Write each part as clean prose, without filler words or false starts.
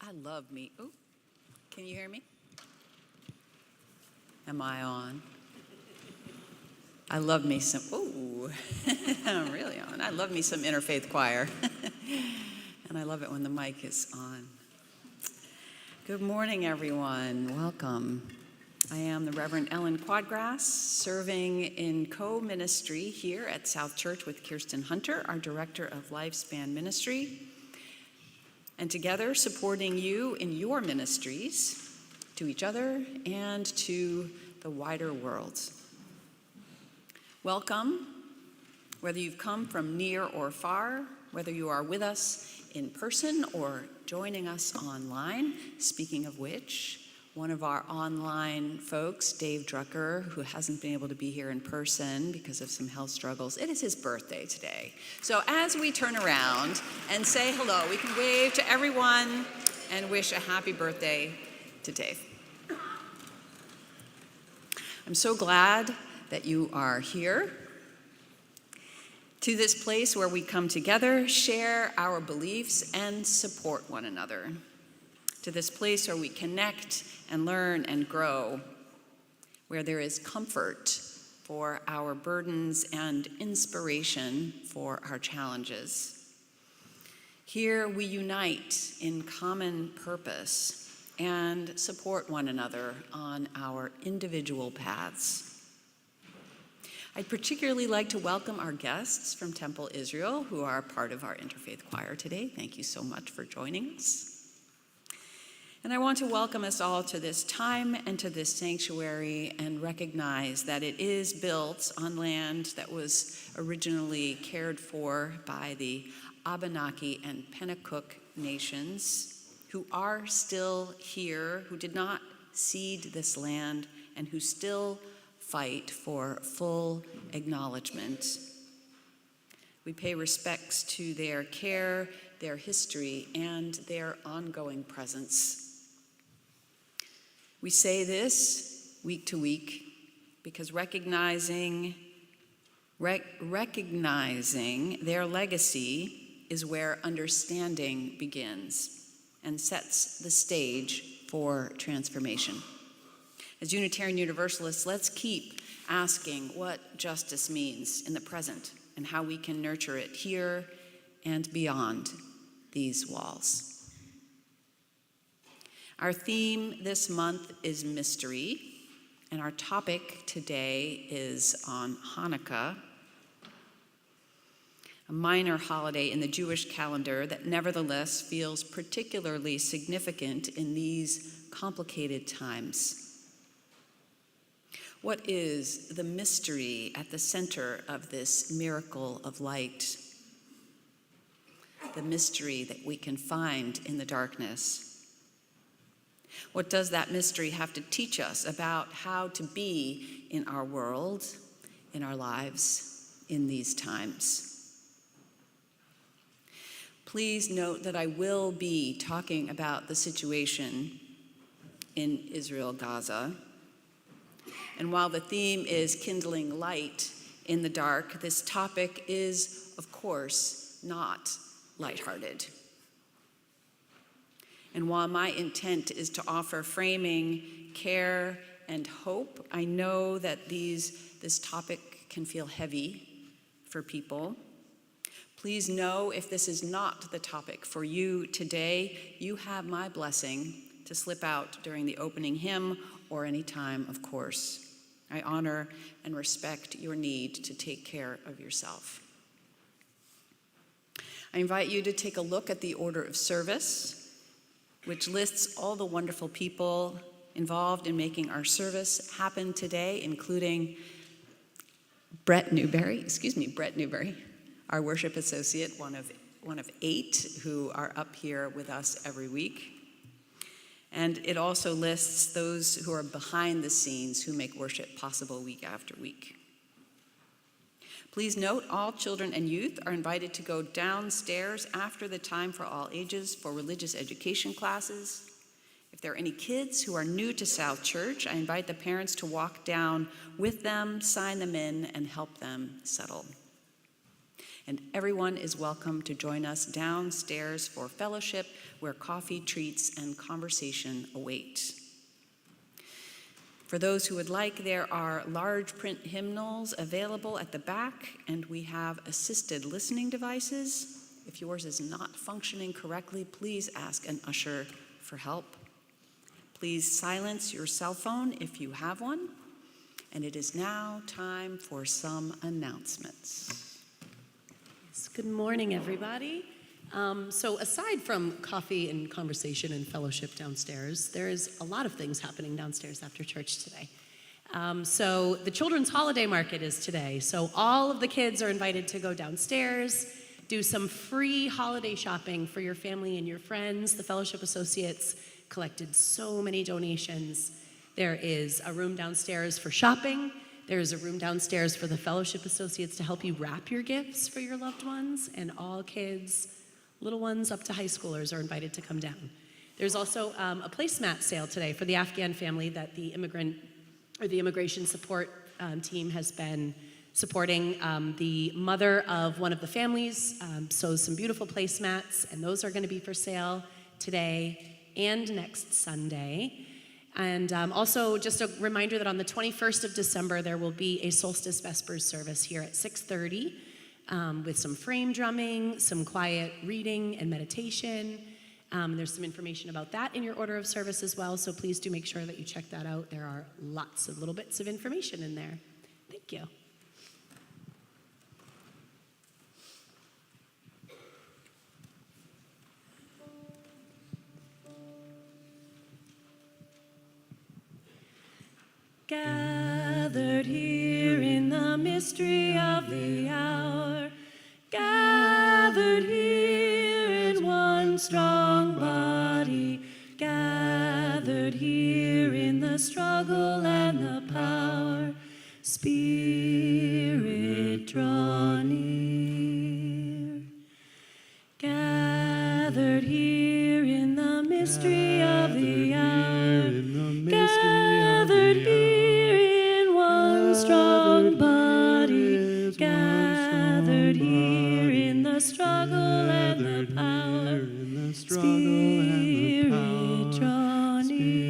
I love me. Ooh, can you hear me? Am I on? I love me some, ooh, I'm really on. I love me some Interfaith Choir. And I love it when the mic is on. Good morning, everyone. Welcome. I am the Reverend Ellen Quaadgras, serving in co-ministry here at South Church with Kirsten Hunter, our Director of Lifespan Ministry, and together supporting you in your ministries to each other and to the wider world. Welcome, whether you've come from near or far, whether you are with us in person or joining us online. Speaking of which, one of our online folks, Dave Drucker, who hasn't been able to be here in person because of some health struggles, it is his birthday today. So as we turn around and say hello, we can wave to everyone and wish a happy birthday to Dave. I'm so glad that you are here to this place where we come together, share our beliefs, and support one another. To this place where we connect and learn and grow, where there is comfort for our burdens and inspiration for our challenges. Here we unite in common purpose and support one another on our individual paths. I'd particularly like to welcome our guests from Temple Israel, who are part of our Interfaith Choir today. Thank you so much for joining us. And I want to welcome us all to this time and to this sanctuary and recognize that it is built on land that was originally cared for by the Abenaki and Pennacook nations, who are still here, who did not cede this land, and who still fight for full acknowledgement. We pay respects to their care, their history, and their ongoing presence. We say this week to week because recognizing their legacy is where understanding begins and sets the stage for transformation. As Unitarian Universalists, let's keep asking what justice means in the present and how we can nurture it here and beyond these walls. Our theme this month is mystery, and our topic today is on Hanukkah, a minor holiday in the Jewish calendar that nevertheless feels particularly significant in these complicated times. What is the mystery at the center of this miracle of light? The mystery that we can find in the darkness. What does that mystery have to teach us about how to be in our world, in our lives, in these times? Please note that I will be talking about the situation in Israel, Gaza. And while the theme is kindling light in the dark, this topic is, of course, not lighthearted. And while my intent is to offer framing, care, and hope, I know that this topic can feel heavy for people. Please know if this is not the topic for you today, you have my blessing to slip out during the opening hymn or any time, of course. I honor and respect your need to take care of yourself. I invite you to take a look at the order of service, which lists all the wonderful people involved in making our service happen today, including Bret Newbury, our worship associate, one of 8 who are up here with us every week. And it also lists those who are behind the scenes who make worship possible week after week. Please note all children and youth are invited to go downstairs after the time for all ages for religious education classes. If there are any kids who are new to South Church, I invite the parents to walk down with them, sign them in, and help them settle. And everyone is welcome to join us downstairs for fellowship, where coffee, treats, and conversation await. For those who would like, there are large print hymnals available at the back, and we have assisted listening devices. If yours is not functioning correctly, please ask an usher for help. Please silence your cell phone if you have one. And it is now time for some announcements. Good morning, everybody. So aside from coffee and conversation and fellowship downstairs, there is a lot of things happening downstairs after church today. So the Children's Holiday Market is today. So all of the kids are invited to go downstairs, do some free holiday shopping for your family and your friends. The fellowship associates collected so many donations. There is a room downstairs for shopping. There's a room downstairs for the fellowship associates to help you wrap your gifts for your loved ones, and all kids, little ones up to high schoolers, are invited to come down. There's also a placemat sale today for the Afghan family that the immigration support team has been supporting. The mother of one of the families sews some beautiful placemats, and those are going to be for sale today and next Sunday. And also just a reminder that on the 21st of December, there will be a Solstice Vespers service here at 6:30 with some frame drumming, some quiet reading and meditation. There's some information about that in your order of service as well, so please do make sure that you check that out. There are lots of little bits of information in there. Thank you. Gathered here in the mystery of the hour, gathered here in one strong body, gathered here in the struggle and the power, Spirit, draw near. Gathered here in the mystery of the hour, gathered here in one strong body, gathered here in the struggle and the power, Spirit, draw near.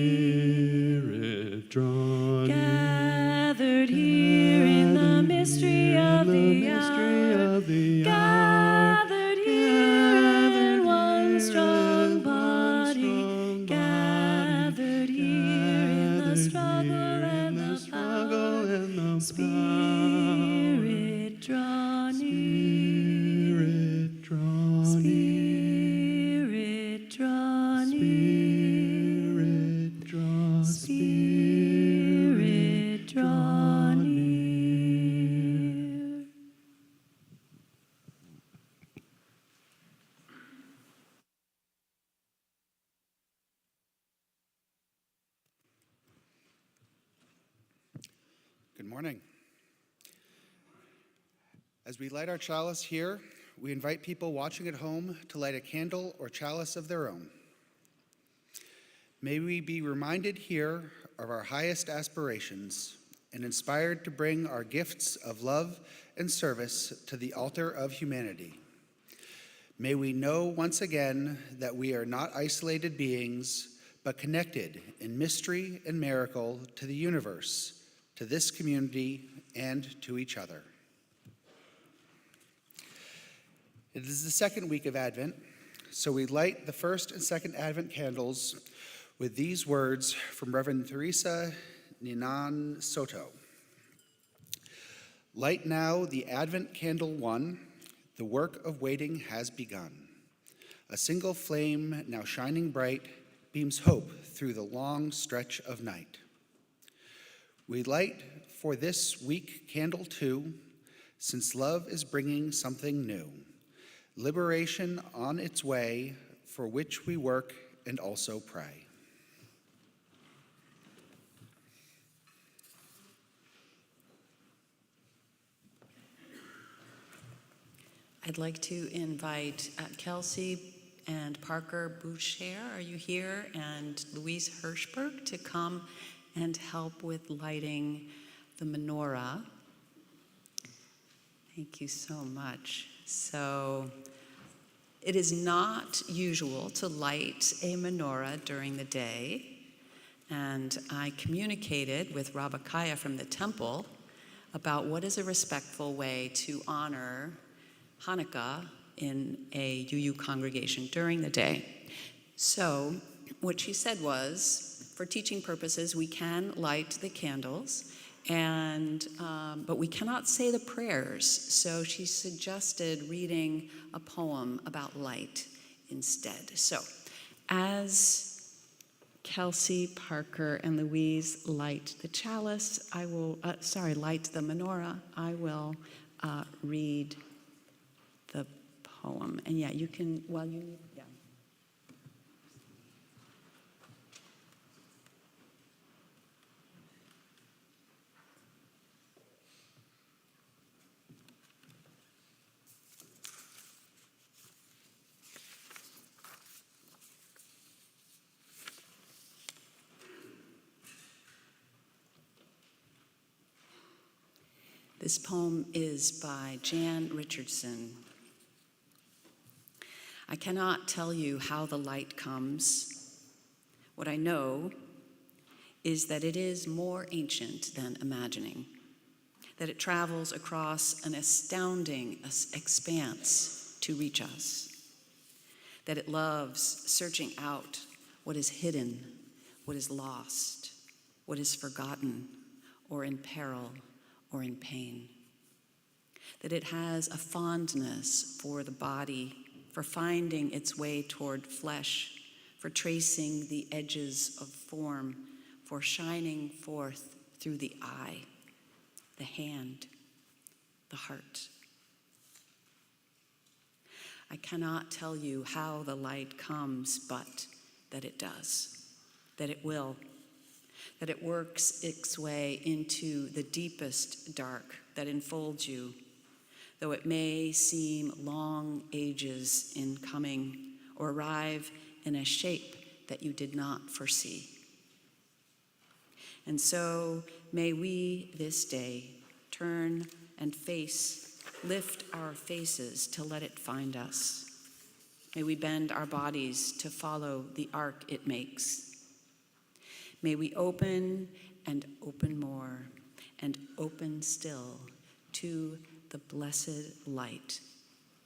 Gathered here in the mystery of the hour, gathered here in one strong body, gathered here in the struggle and the power, Spirit, draw near. Spirit, draw near. Spirit, draw near. Good morning. As we light our chalice here, we invite people watching at home to light a candle or chalice of their own. May we be reminded here of our highest aspirations and inspired to bring our gifts of love and service to the altar of humanity. May we know once again that we are not isolated beings, but connected in mystery and miracle to the universe, to this community, and to each other. It is the second week of Advent, so we light the first and second Advent candles with these words from Reverend Teresa Ninan Soto. Light now the Advent candle one, the work of waiting has begun. A single flame now shining bright beams hope through the long stretch of night. We light for this week candle two, since love is bringing something new. Liberation on its way, for which we work and also pray. I'd like to invite Kelsey and Parker Boucher, are you here? And Louise Hirschberg to come and help with lighting the menorah. Thank you so much. So it is not usual to light a menorah during the day, and I communicated with Rabakaya from the temple about what is a respectful way to honor Hanukkah in a UU congregation during the day. So what she said was, for teaching purposes, we can light the candles, but we cannot say the prayers. So she suggested reading a poem about light instead. So as Kelsey, Parker, and Louise light the chalice, light the menorah, I will read the poem. And yeah, you can, yeah. This poem is by Jan Richardson. I cannot tell you how the light comes. What I know is that it is more ancient than imagining, that it travels across an astounding expanse to reach us, that it loves searching out what is hidden, what is lost, what is forgotten, or in peril, or in pain, that it has a fondness for the body, for finding its way toward flesh, for tracing the edges of form, for shining forth through the eye, the hand, the heart. I cannot tell you how the light comes, but that it does, that it will, that it works its way into the deepest dark that enfolds you, though it may seem long ages in coming or arrive in a shape that you did not foresee. And so may we this day turn and lift our faces to let it find us. May we bend our bodies to follow the arc it makes. May we open and open more and open still to the blessed light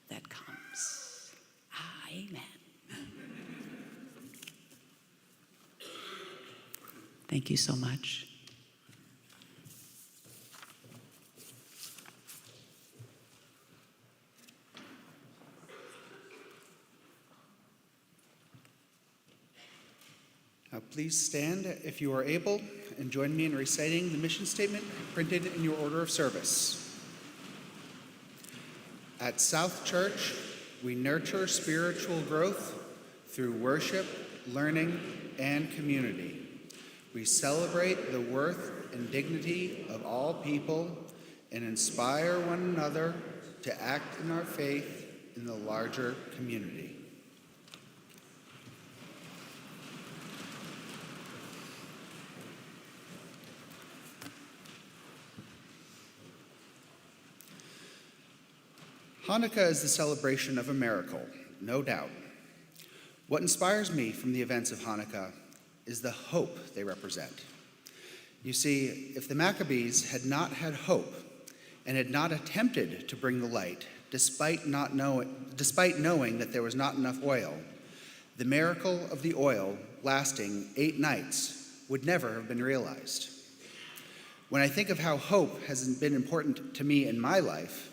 that comes. Amen. Thank you so much. Now please stand if you are able and join me in reciting the mission statement printed in your order of service. At South Church, we nurture spiritual growth through worship, learning, and community. We celebrate the worth and dignity of all people and inspire one another to act in our faith in the larger community. Hanukkah is the celebration of a miracle, no doubt. What inspires me from the events of Hanukkah is the hope they represent. You see, if the Maccabees had not had hope and had not attempted to bring the light, despite knowing that there was not enough oil, the miracle of the oil lasting 8 nights would never have been realized. When I think of how hope has been important to me in my life,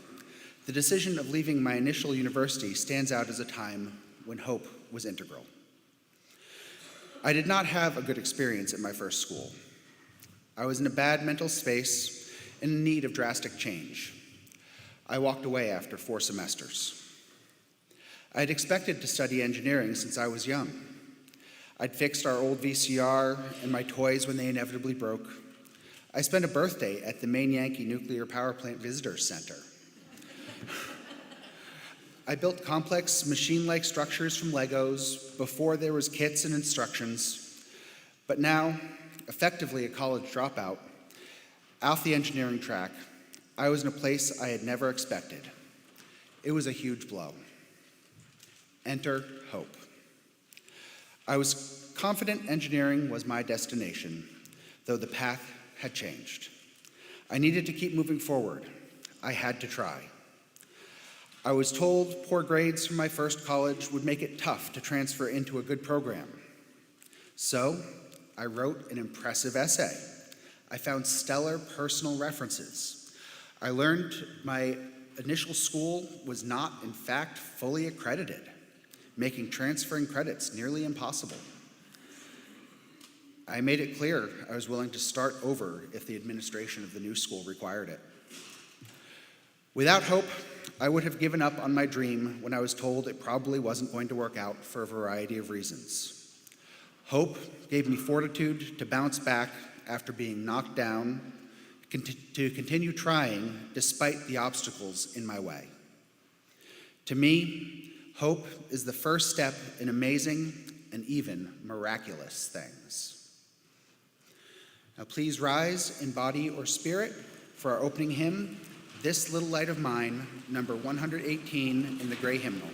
the decision of leaving my initial university stands out as a time when hope was integral. I did not have a good experience at my first school. I was in a bad mental space and in need of drastic change. I walked away after 4 semesters. I had expected to study engineering since I was young. I'd fixed our old VCR and my toys when they inevitably broke. I spent a birthday at the Maine Yankee Nuclear Power Plant Visitors Center. I built complex machine-like structures from Legos before there was kits and instructions, but now, effectively a college dropout, off the engineering track, I was in a place I had never expected. It was a huge blow. Enter hope. I was confident engineering was my destination, though the path had changed. I needed to keep moving forward. I had to try. I was told poor grades from my first college would make it tough to transfer into a good program. So I wrote an impressive essay. I found stellar personal references. I learned my initial school was not, in fact, fully accredited, making transferring credits nearly impossible. I made it clear I was willing to start over if the administration of the new school required it. Without hope, I would have given up on my dream when I was told it probably wasn't going to work out for a variety of reasons. Hope gave me fortitude to bounce back after being knocked down, to continue trying despite the obstacles in my way. To me, hope is the first step in amazing and even miraculous things. Now please rise in body or spirit for our opening hymn, This Little Light of Mine, number 118 in the Gray Hymnal.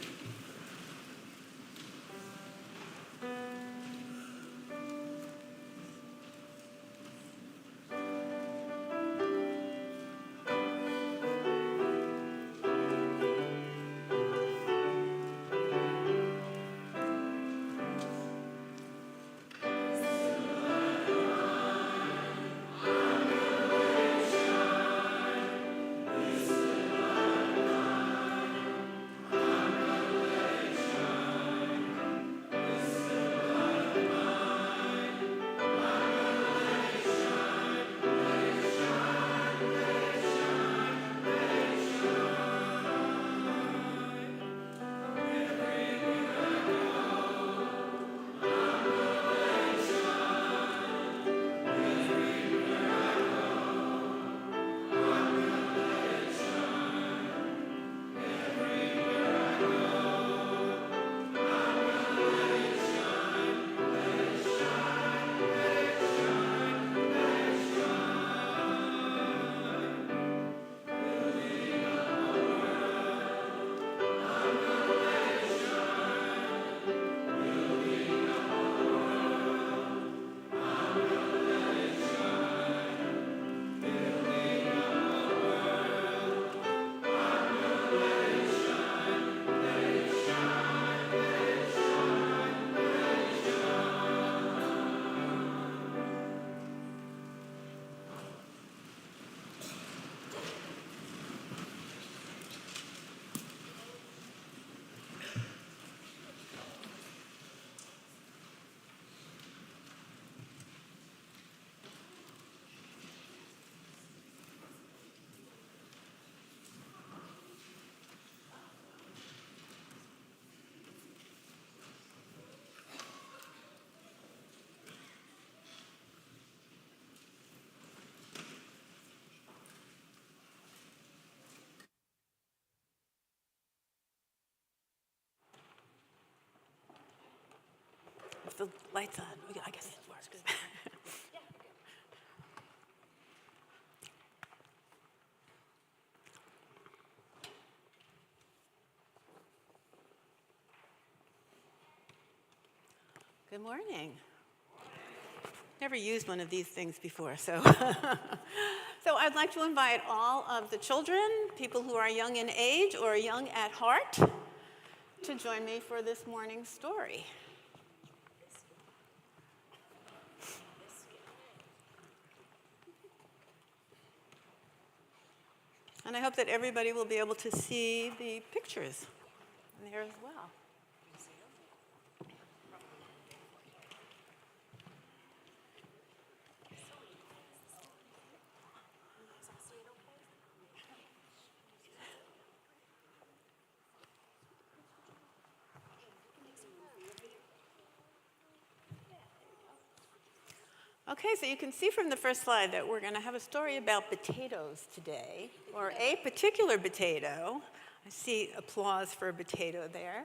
the lights on. I guess it works. Good morning. Never used one of these things before, so. So I'd like to invite all of the children, people who are young in age or young at heart, to join me for this morning's story. And I hope that everybody will be able to see the pictures there as well. Okay, so you can see from the first slide that we're going to have a story about potatoes today, or a particular potato. I see applause for a potato there.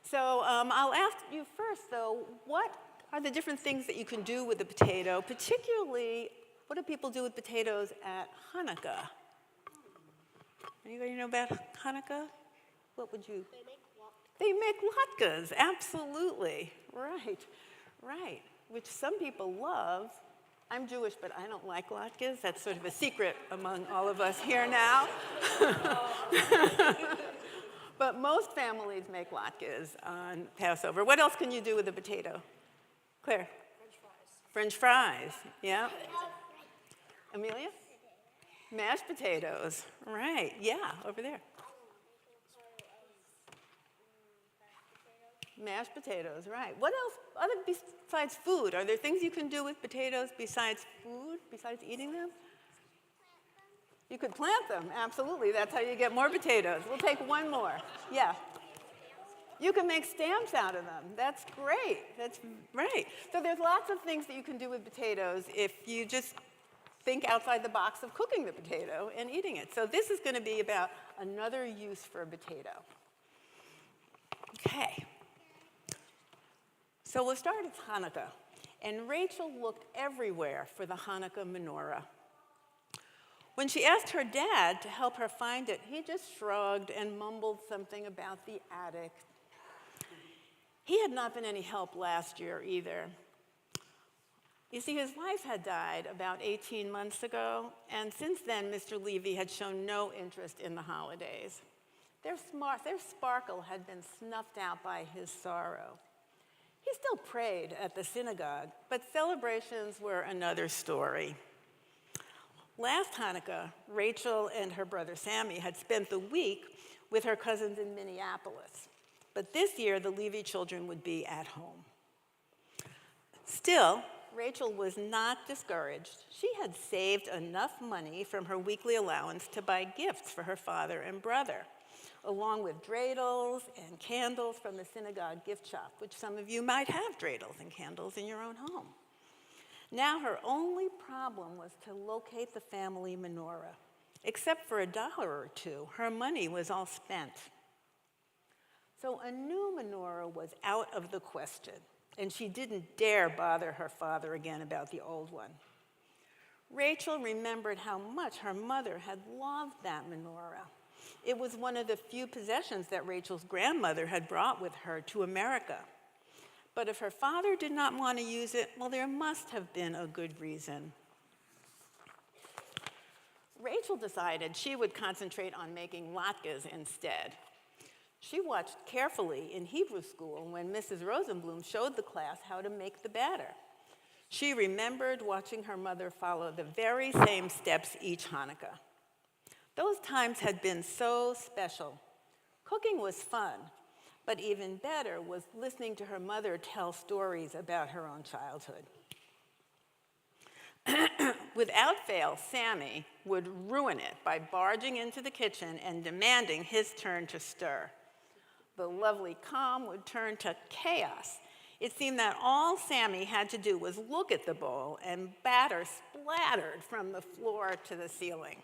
So I'll ask you first, though, what are the different things that you can do with a potato, particularly what do people do with potatoes at Hanukkah? Anybody know about Hanukkah? What would you? They make latkes, absolutely. Right, right. Which some people love. I'm Jewish, but I don't like latkes. That's sort of a secret among all of us here now. But most families make latkes on Passover. What else can you do with a potato? Claire? French fries. Yeah. Amelia? Mashed potatoes. Right. Yeah, over there. Mashed potatoes, right. What else, other besides food? Are there things you can do with potatoes besides food, besides eating them? You could plant them, absolutely. That's how you get more potatoes. We'll take one more. Yeah. You can make stamps out of them. That's great. That's right. So there's lots of things that you can do with potatoes if you just think outside the box of cooking the potato and eating it. So this is going to be about another use for a potato. Okay. So we'll start at Hanukkah, and Rachel looked everywhere for the Hanukkah menorah. When she asked her dad to help her find it, he just shrugged and mumbled something about the attic. He had not been any help last year either. You see, his wife had died about 18 months ago, and since then, Mr. Levy had shown no interest in the holidays. Their sparkle had been snuffed out by his sorrow. He still prayed at the synagogue, but celebrations were another story. Last Hanukkah, Rachel and her brother Sammy had spent the week with her cousins in Minneapolis. But this year, the Levy children would be at home. Still, Rachel was not discouraged. She had saved enough money from her weekly allowance to buy gifts for her father and brother, along with dreidels and candles from the synagogue gift shop, which some of you might have dreidels and candles in your own home. Now her only problem was to locate the family menorah. Except for $1 or $2, her money was all spent. So a new menorah was out of the question, and she didn't dare bother her father again about the old one. Rachel remembered how much her mother had loved that menorah. It was one of the few possessions that Rachel's grandmother had brought with her to America. But if her father did not want to use it, well, there must have been a good reason. Rachel decided she would concentrate on making latkes instead. She watched carefully in Hebrew school when Mrs. Rosenblum showed the class how to make the batter. She remembered watching her mother follow the very same steps each Hanukkah. Those times had been so special. Cooking was fun, but even better was listening to her mother tell stories about her own childhood. Without fail, Sammy would ruin it by barging into the kitchen and demanding his turn to stir. The lovely calm would turn to chaos. It seemed that all Sammy had to do was look at the bowl and batter splattered from the floor to the ceiling.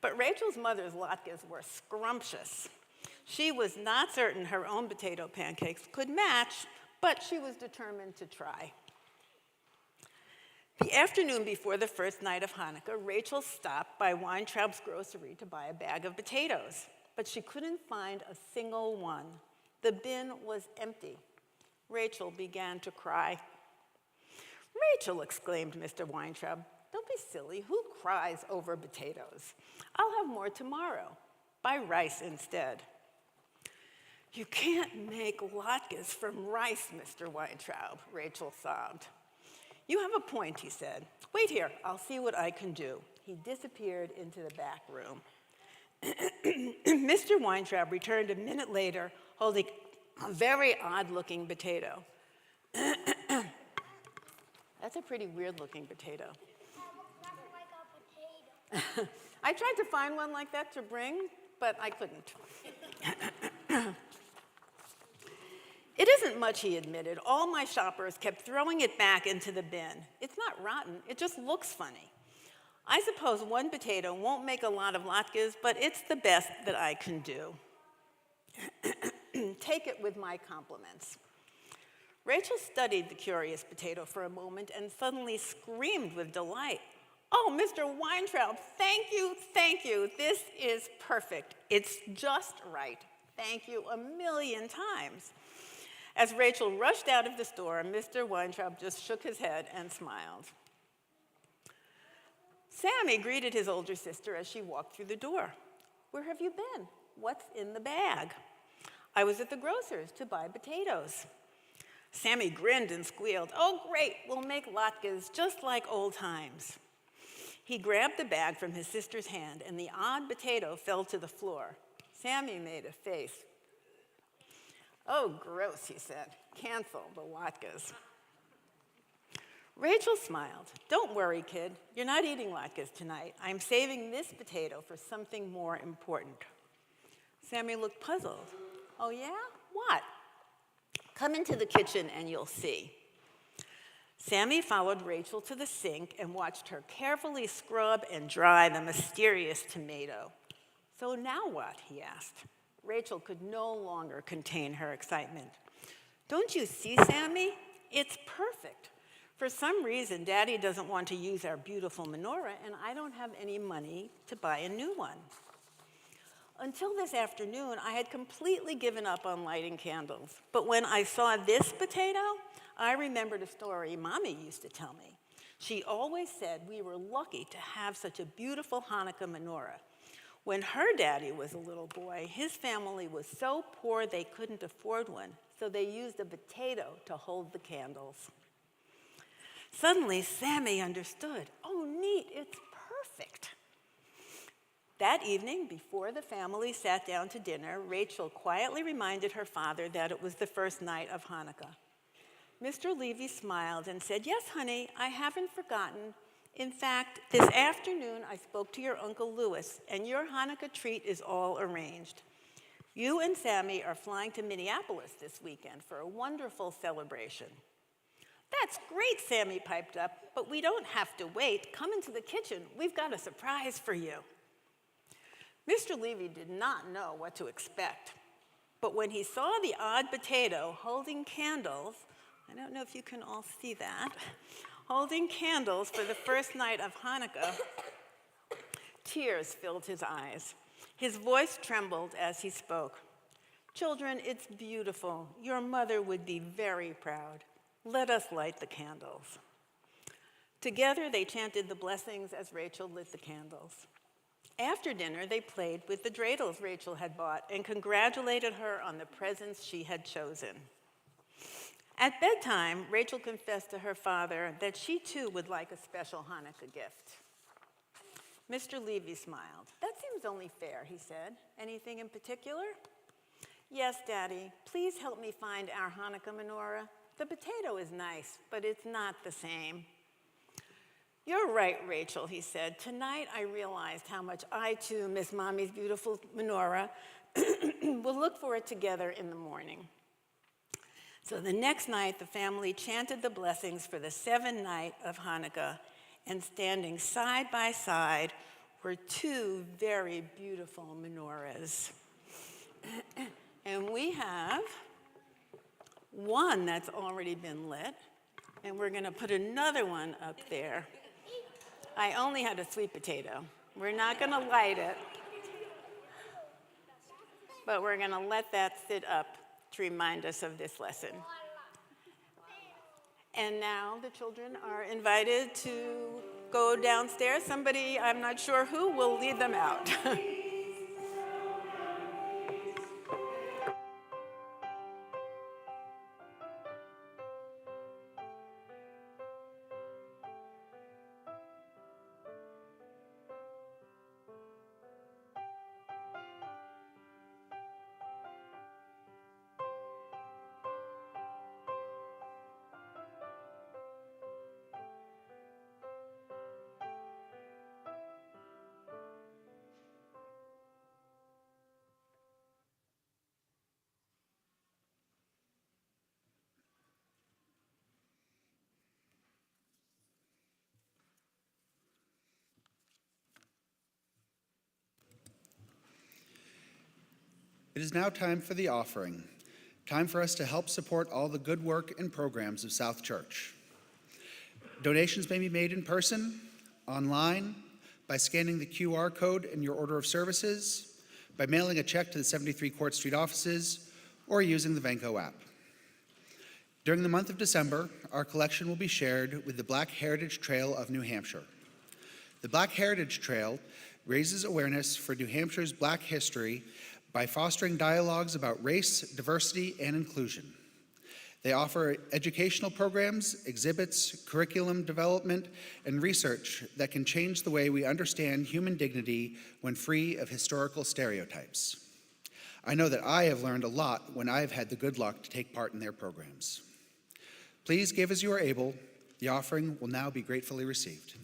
But Rachel's mother's latkes were scrumptious. She was not certain her own potato pancakes could match, but she was determined to try. The afternoon before the first night of Hanukkah, Rachel stopped by Weintraub's grocery to buy a bag of potatoes, but she couldn't find a single one. The bin was empty. Rachel began to cry. "Rachel," exclaimed Mr. Weintraub, "don't be silly. Who cries over potatoes? I'll have more tomorrow. Buy rice instead." "You can't make latkes from rice, Mr. Weintraub," Rachel sobbed. "You have a point," he said. "Wait here, I'll see what I can do." He disappeared into the back room. Mr. Weintraub returned a minute later holding a very odd-looking potato. That's a pretty weird-looking potato. I tried to find one like that to bring, but I couldn't. "It isn't much," he admitted. "All my shoppers kept throwing it back into the bin. It's not rotten, it just looks funny. I suppose one potato won't make a lot of latkes, but it's the best that I can do. Take it with my compliments." Rachel studied the curious potato for a moment and suddenly screamed with delight. "Oh, Mr. Weintraub, thank you, thank you. This is perfect. It's just right. Thank you a million times." As Rachel rushed out of the store, Mr. Weintraub just shook his head and smiled. Sammy greeted his older sister as she walked through the door. "Where have you been? What's in the bag?" "I was at the grocer's to buy potatoes." Sammy grinned and squealed. "Oh, great, we'll make latkes just like old times." He grabbed the bag from his sister's hand, and the odd potato fell to the floor. Sammy made a face. "Oh, gross," he said. "Cancel the latkes." Rachel smiled. "Don't worry, kid. You're not eating latkes tonight. I'm saving this potato for something more important." Sammy looked puzzled. "Oh, yeah? What?" "Come into the kitchen and you'll see." Sammy followed Rachel to the sink and watched her carefully scrub and dry the mysterious tomato. "So now what?" he asked. Rachel could no longer contain her excitement. "Don't you see, Sammy? It's perfect. For some reason, Daddy doesn't want to use our beautiful menorah, and I don't have any money to buy a new one. Until this afternoon, I had completely given up on lighting candles. But when I saw this potato, I remembered a story Mommy used to tell me. She always said we were lucky to have such a beautiful Hanukkah menorah. When her daddy was a little boy, his family was so poor they couldn't afford one, so they used a potato to hold the candles." Suddenly, Sammy understood. "Oh, neat, it's perfect." That evening, before the family sat down to dinner, Rachel quietly reminded her father that it was the first night of Hanukkah. Mr. Levy smiled and said, "Yes, honey, I haven't forgotten. In fact, this afternoon I spoke to your Uncle Louis, and your Hanukkah treat is all arranged. You and Sammy are flying to Minneapolis this weekend for a wonderful celebration." "That's great," Sammy piped up, "but we don't have to wait. Come into the kitchen. We've got a surprise for you." Mr. Levy did not know what to expect, but when he saw the odd potato holding candles, I don't know if you can all see that, holding candles for the first night of Hanukkah, tears filled his eyes. His voice trembled as he spoke. "Children, it's beautiful. Your mother would be very proud. Let us light the candles." Together, they chanted the blessings as Rachel lit the candles. After dinner, they played with the dreidels Rachel had bought and congratulated her on the presents she had chosen. At bedtime, Rachel confessed to her father that she too would like a special Hanukkah gift. Mr. Levy smiled. "That seems only fair," he said. "Anything in particular?" "Yes, Daddy. Please help me find our Hanukkah menorah. The potato is nice, but it's not the same." "You're right, Rachel," he said. "Tonight I realized how much I too miss Mommy's beautiful menorah. We'll look for it together in the morning." So the next night, the family chanted the blessings for the seventh night of Hanukkah, and standing side by side were two very beautiful menorahs. And we have one that's already been lit, and we're going to put another one up there. I only had a sweet potato. We're not going to light it, but we're going to let that sit up to remind us of this lesson. And now the children are invited to go downstairs. Somebody, I'm not sure who, will lead them out. It is now time for the offering, time for us to help support all the good work and programs of South Church. Donations may be made in person, online, by scanning the QR code in your order of services, by mailing a check to the 73 Court Street offices, or using the Venco app. During the month of December, our collection will be shared with the Black Heritage Trail of New Hampshire. The Black Heritage Trail raises awareness for New Hampshire's Black history by fostering dialogues about race, diversity, and inclusion. They offer educational programs, exhibits, curriculum development, and research that can change the way we understand human dignity when free of historical stereotypes. I know that I have learned a lot when I have had the good luck to take part in their programs. Please give as you are able. The offering will now be gratefully received.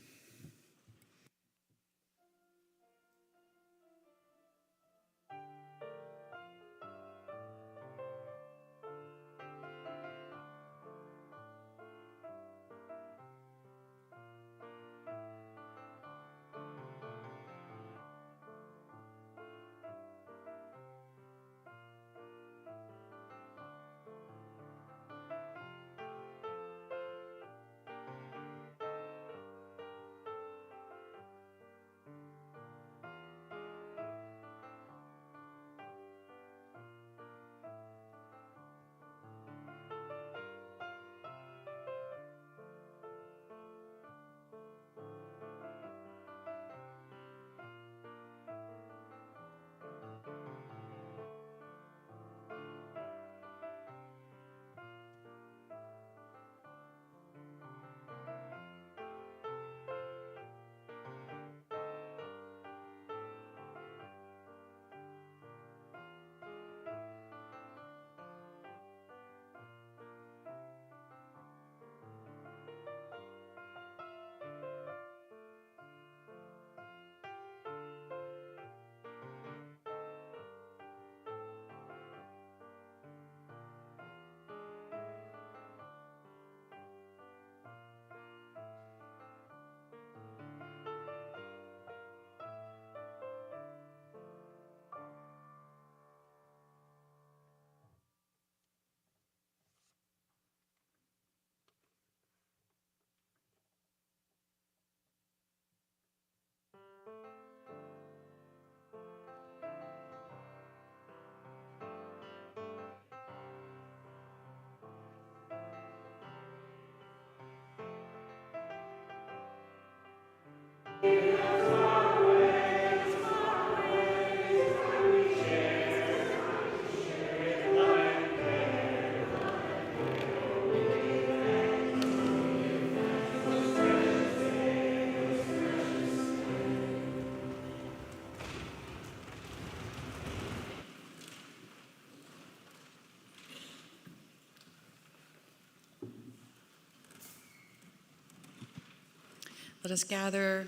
Let us gather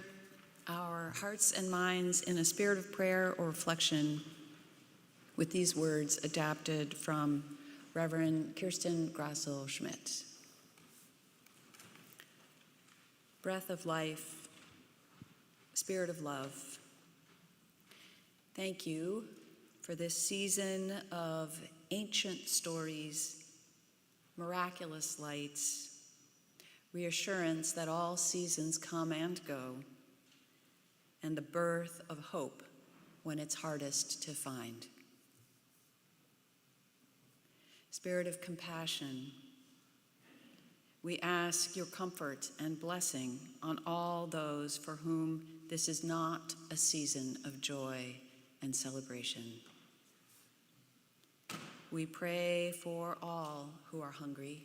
our hearts and minds in a spirit of prayer or reflection with these words adapted from Reverend Kirsten Grassel-Schmidt. Breath of life, spirit of love, thank you for this season of ancient stories miraculous lights, reassurance that all seasons come and go, and the birth of hope when it's hardest to find. Spirit of compassion, we ask your comfort and blessing on all those for whom this is not a season of joy and celebration. We pray for all who are hungry,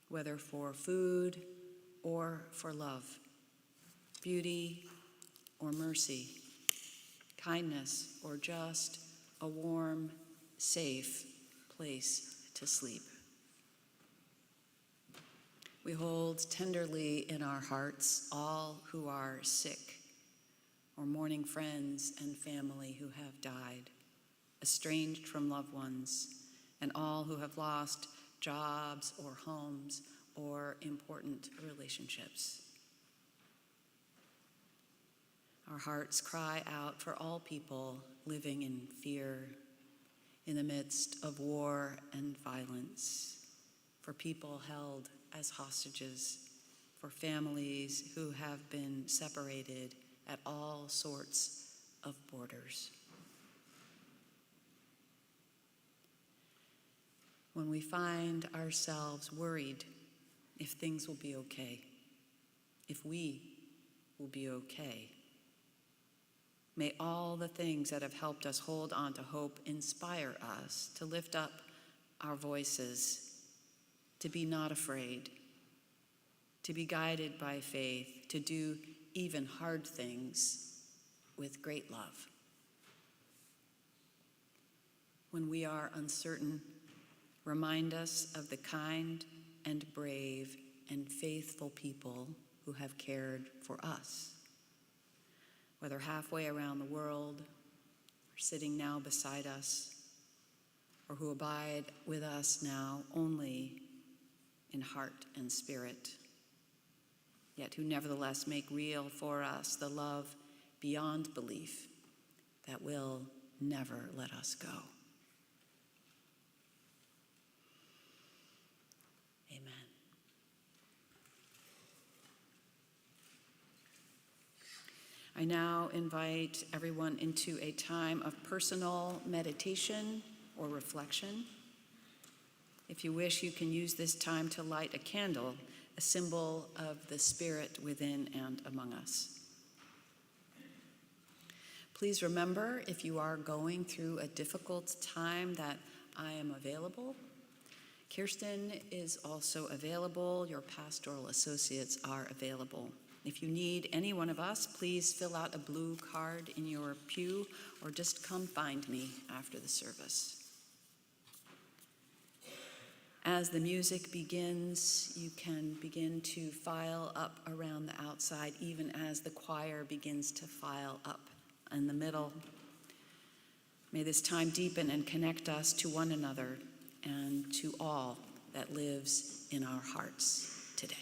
whether for food or for love, beauty or mercy, kindness or just a warm, safe place to sleep. We hold tenderly in our hearts all who are sick or mourning friends and family who have died, estranged from loved ones, and all who have lost jobs or homes or important relationships. Our hearts cry out for all people living in fear in the midst of war and violence, for people held as hostages, for families who have been separated at all sorts of borders. When we find ourselves worried if things will be okay, if we will be okay, may all the things that have helped us hold on to hope inspire us to lift up our voices, to be not afraid, to be guided by faith, to do even hard things with great love. When we are uncertain, remind us of the kind and brave and faithful people who have cared for us, whether halfway around the world or sitting now beside us, or who abide with us now only in heart and spirit, yet who nevertheless make real for us the love beyond belief that will never let us go. Amen. I now invite everyone into a time of personal meditation or reflection. If you wish, you can use this time to light a candle, a symbol of the Spirit within and among us. Please remember, if you are going through a difficult time, that I am available. Kirsten is also available. Your pastoral associates are available. If you need any one of us, please fill out a blue card in your pew or just come find me after the service. As the music begins, you can begin to file up around the outside, even as the choir begins to file up in the middle. May this time deepen and connect us to one another and to all that lives in our hearts today.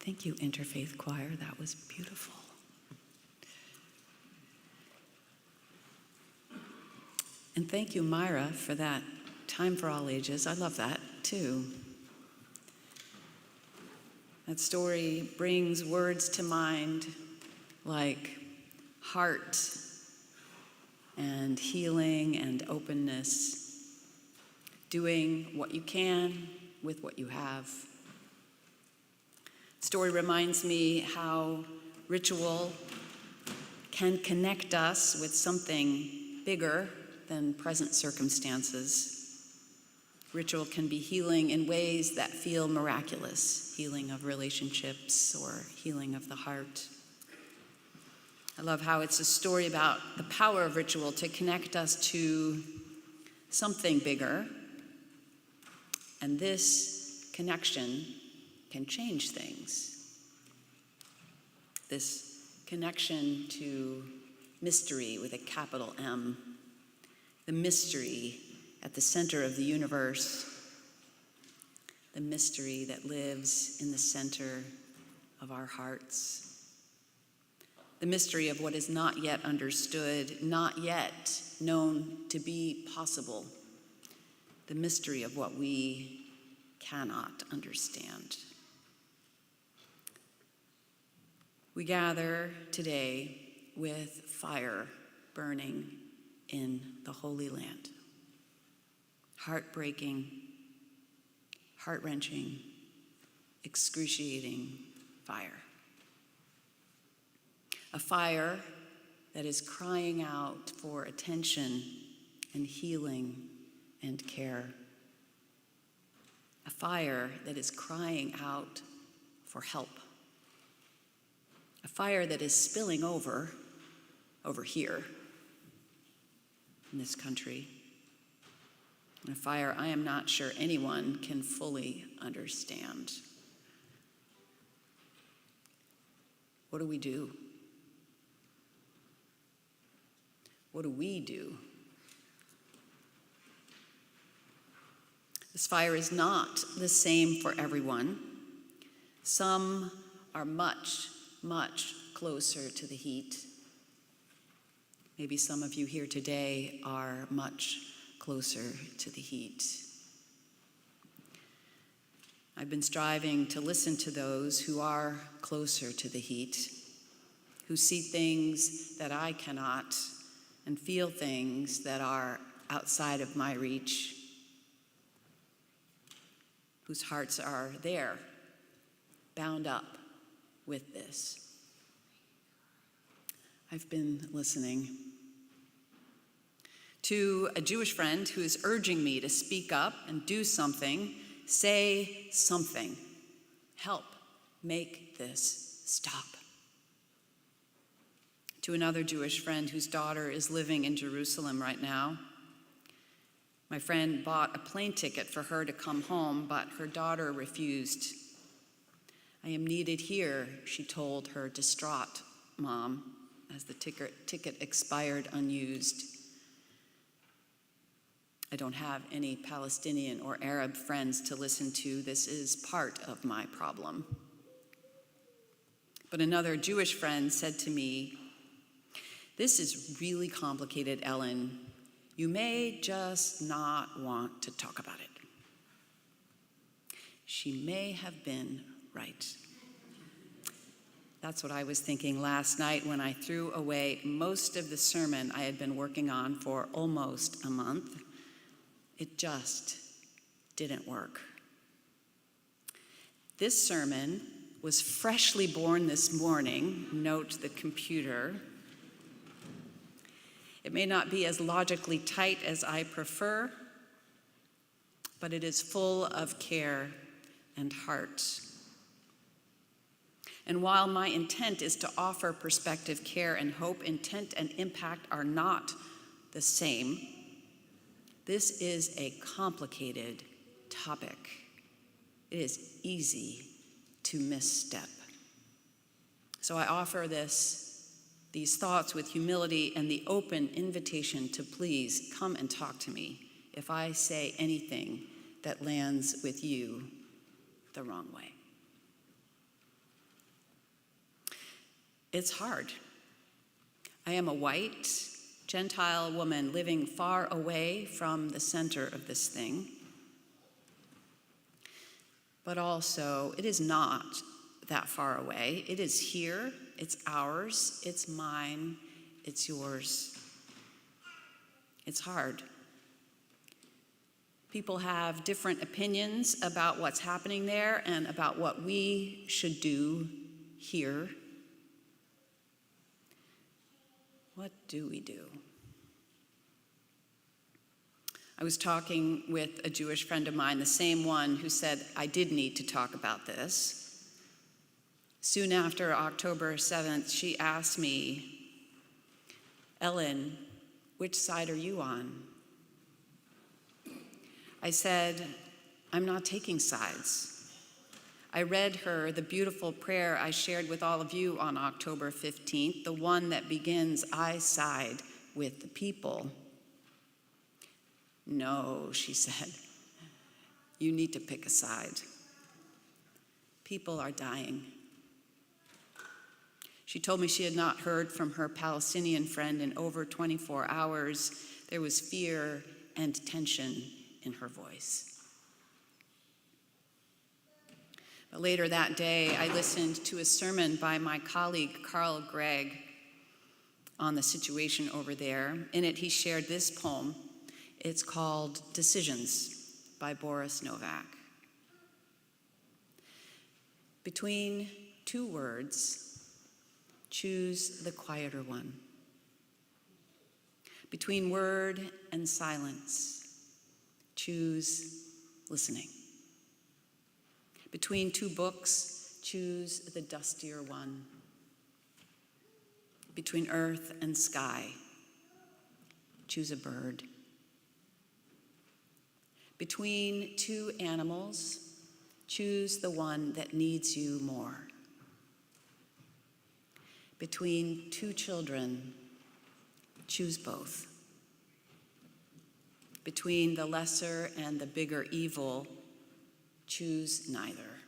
Thank you, Interfaith Choir. That was beautiful. And thank you, Myra, for that Time for All Ages. I love that, too. That story brings words to mind like heart and healing and openness, doing what you can with what you have. The story reminds me how ritual can connect us with something bigger than present circumstances. Ritual can be healing in ways that feel miraculous, healing of relationships or healing of the heart. I love how it's a story about the power of ritual to connect us to something bigger, and this connection can change things. This connection to mystery with a capital M, the mystery at the center of the universe, the mystery that lives in the center of our hearts, the mystery of what is not yet understood, not yet known to be possible, the mystery of what we cannot understand. We gather today with fire burning in the Holy Land. Heartbreaking, heart-wrenching, excruciating fire. A fire that is crying out for attention and healing and care. A fire that is crying out for help. A fire that is spilling over here in this country. And a fire I am not sure anyone can fully understand. What do we do? What do we do? This fire is not the same for everyone. Some are much, much closer to the heat. Maybe some of you here today are much closer to the heat. I've been striving to listen to those who are closer to the heat, who see things that I cannot and feel things that are outside of my reach, whose hearts are there, bound up with this. I've been listening to a Jewish friend who is urging me to speak up and do something, say something, help make this stop. To another Jewish friend whose daughter is living in Jerusalem right now. My friend bought a plane ticket for her to come home, but her daughter refused. I am needed here, she told her distraught mom as the ticket expired unused. I don't have any Palestinian or Arab friends to listen to. This is part of my problem. But another Jewish friend said to me, "This is really complicated, Ellen. You may just not want to talk about it." She may have been right. That's what I was thinking last night when I threw away most of the sermon I had been working on for almost a month. It just didn't work. This sermon was freshly born this morning, note the computer. It may not be as logically tight as I prefer, but it is full of care and heart. And while my intent is to offer perspective, care, and hope, intent and impact are not the same. This is a complicated topic. It is easy to misstep. So I offer these thoughts with humility and the open invitation to please come and talk to me if I say anything that lands with you the wrong way. It's hard. I am a white, Gentile woman living far away from the center of this thing. But also, it is not that far away. It is here, it's ours, it's mine, it's yours. It's hard. People have different opinions about what's happening there and about what we should do here. What do we do? I was talking with a Jewish friend of mine, the same one who said I did need to talk about this. Soon after October 7th, she asked me, "Ellen, which side are you on?" I said, "I'm not taking sides." I read her the beautiful prayer I shared with all of you on October 15th, the one that begins, "I side with the people." "No," she said, "you need to pick a side. People are dying." She told me she had not heard from her Palestinian friend in over 24 hours. There was fear and tension in her voice. But later that day, I listened to a sermon by my colleague, Carl Gregg, on the situation over there. In it, he shared this poem. It's called Decisions by Boris Novak. Between two words, choose the quieter one. Between word and silence, choose listening. Between two books, choose the dustier one. Between earth and sky, choose a bird. Between two animals, choose the one that needs you more. Between two children, choose both. Between the lesser and the bigger evil, choose neither.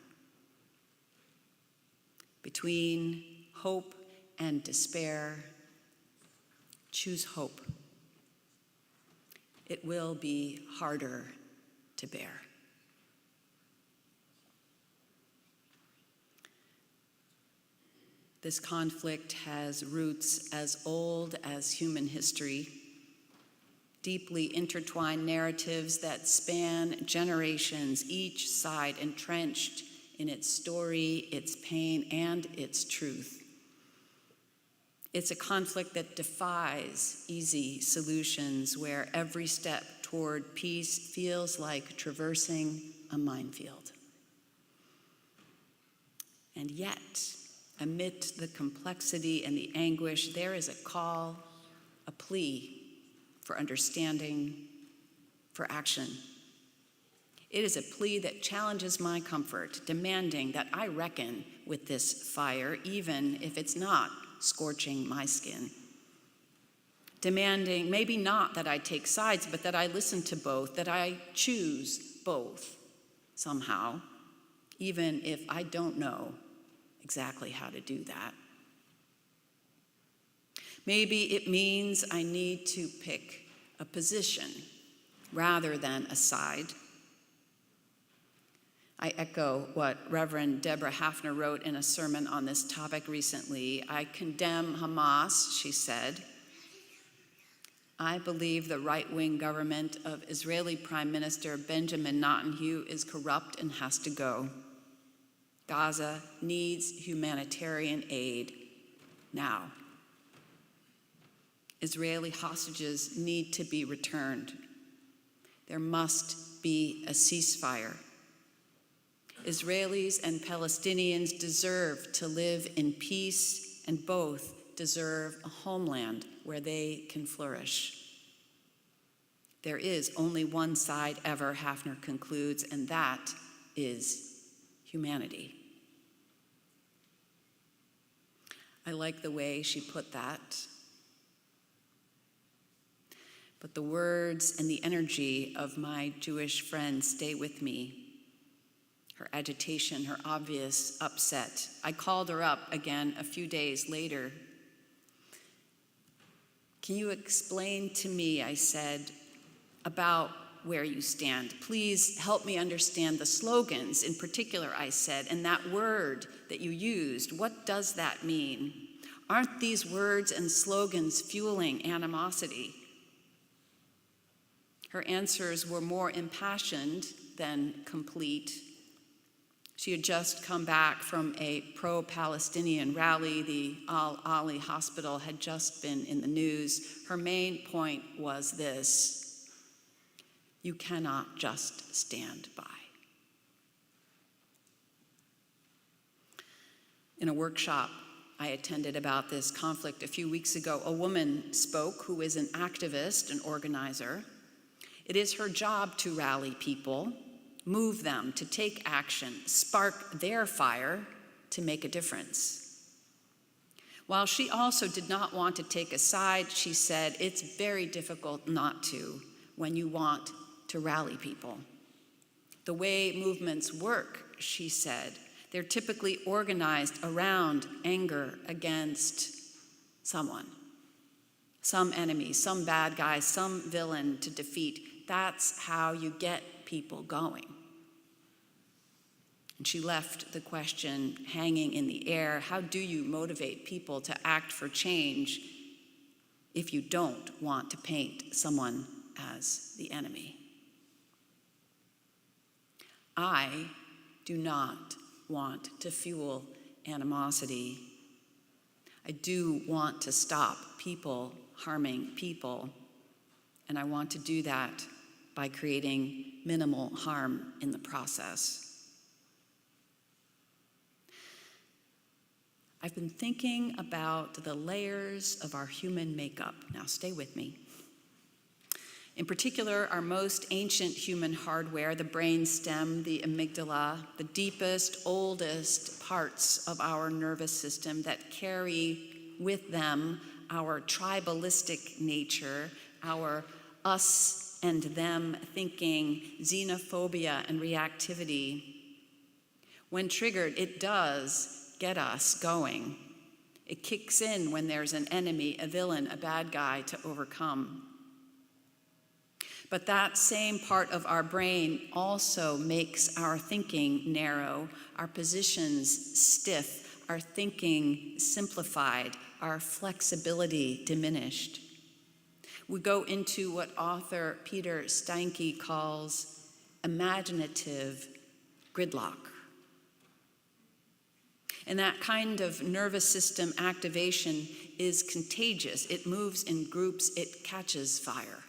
Between hope and despair, choose hope. It will be harder to bear. This conflict has roots as old as human history, deeply intertwined narratives that span generations, each side entrenched in its story, its pain, and its truth. It's a conflict that defies easy solutions, where every step toward peace feels like traversing a minefield. And yet, amid the complexity and the anguish, there is a call, a plea for understanding, for action. It is a plea that challenges my comfort, demanding that I reckon with this fire, even if it's not scorching my skin. Demanding maybe not that I take sides, but that I listen to both, that I choose both somehow, even if I don't know exactly how to do that. Maybe it means I need to pick a position rather than a side. I echo what Reverend Deborah Hafner wrote in a sermon on this topic recently. I condemn Hamas, she said. I believe the right-wing government of Israeli Prime Minister Benjamin Netanyahu is corrupt and has to go. Gaza needs humanitarian aid now. Israeli hostages need to be returned. There must be a ceasefire. Israelis and Palestinians deserve to live in peace, and both deserve a homeland where they can flourish. There is only one side ever, Hafner concludes, and that is humanity. I like the way she put that. But the words and the energy of my Jewish friend stay with me. her agitation, her obvious upset. I called her up again a few days later. "Can you explain to me," I said, "about where you stand? Please help me understand the slogans in particular," I said, "and that word that you used. What does that mean? Aren't these words and slogans fueling animosity?" Her answers were more impassioned than complete. She had just come back from a pro-Palestinian rally. The Al-Ali hospital had just been in the news. Her main point was this: you cannot just stand by. In a workshop I attended about this conflict a few weeks ago, a woman spoke who is an activist, an organizer. It is her job to rally people, move them to take action, spark their fire to make a difference. While she also did not want to take a side, she said, it's very difficult not to when you want to rally people. The way movements work, she said, they're typically organized around anger against someone, some enemy, some bad guy, some villain to defeat. That's how you get people going. And she left the question hanging in the air: how do you motivate people to act for change if you don't want to paint someone as the enemy? I do not want to fuel animosity. I do want to stop people harming people, and I want to do that by creating minimal harm in the process. I've been thinking about the layers of our human makeup. Now stay with me. In particular, our most ancient human hardware, the brain stem, the amygdala, the deepest, oldest parts of our nervous system that carry with them our tribalistic nature, our us and them thinking, xenophobia and reactivity. When triggered, it does get us going. It kicks in when there's an enemy, a villain, a bad guy to overcome. But that same part of our brain also makes our thinking narrow, our positions stiff, our thinking simplified, our flexibility diminished. We go into what author Peter Steinke calls imaginative gridlock. And that kind of nervous system activation is contagious. It moves in groups, it catches fire.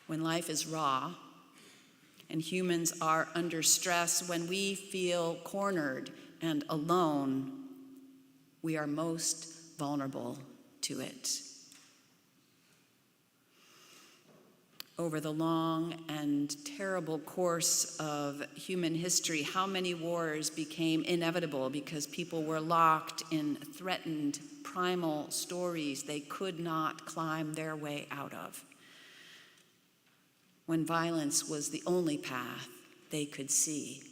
When life is raw and humans are under stress, when we feel cornered and alone, we are most vulnerable to it. Over the long and terrible course of human history, how many wars became inevitable because people were locked in threatened primal stories they could not climb their way out of, when violence was the only path they could see.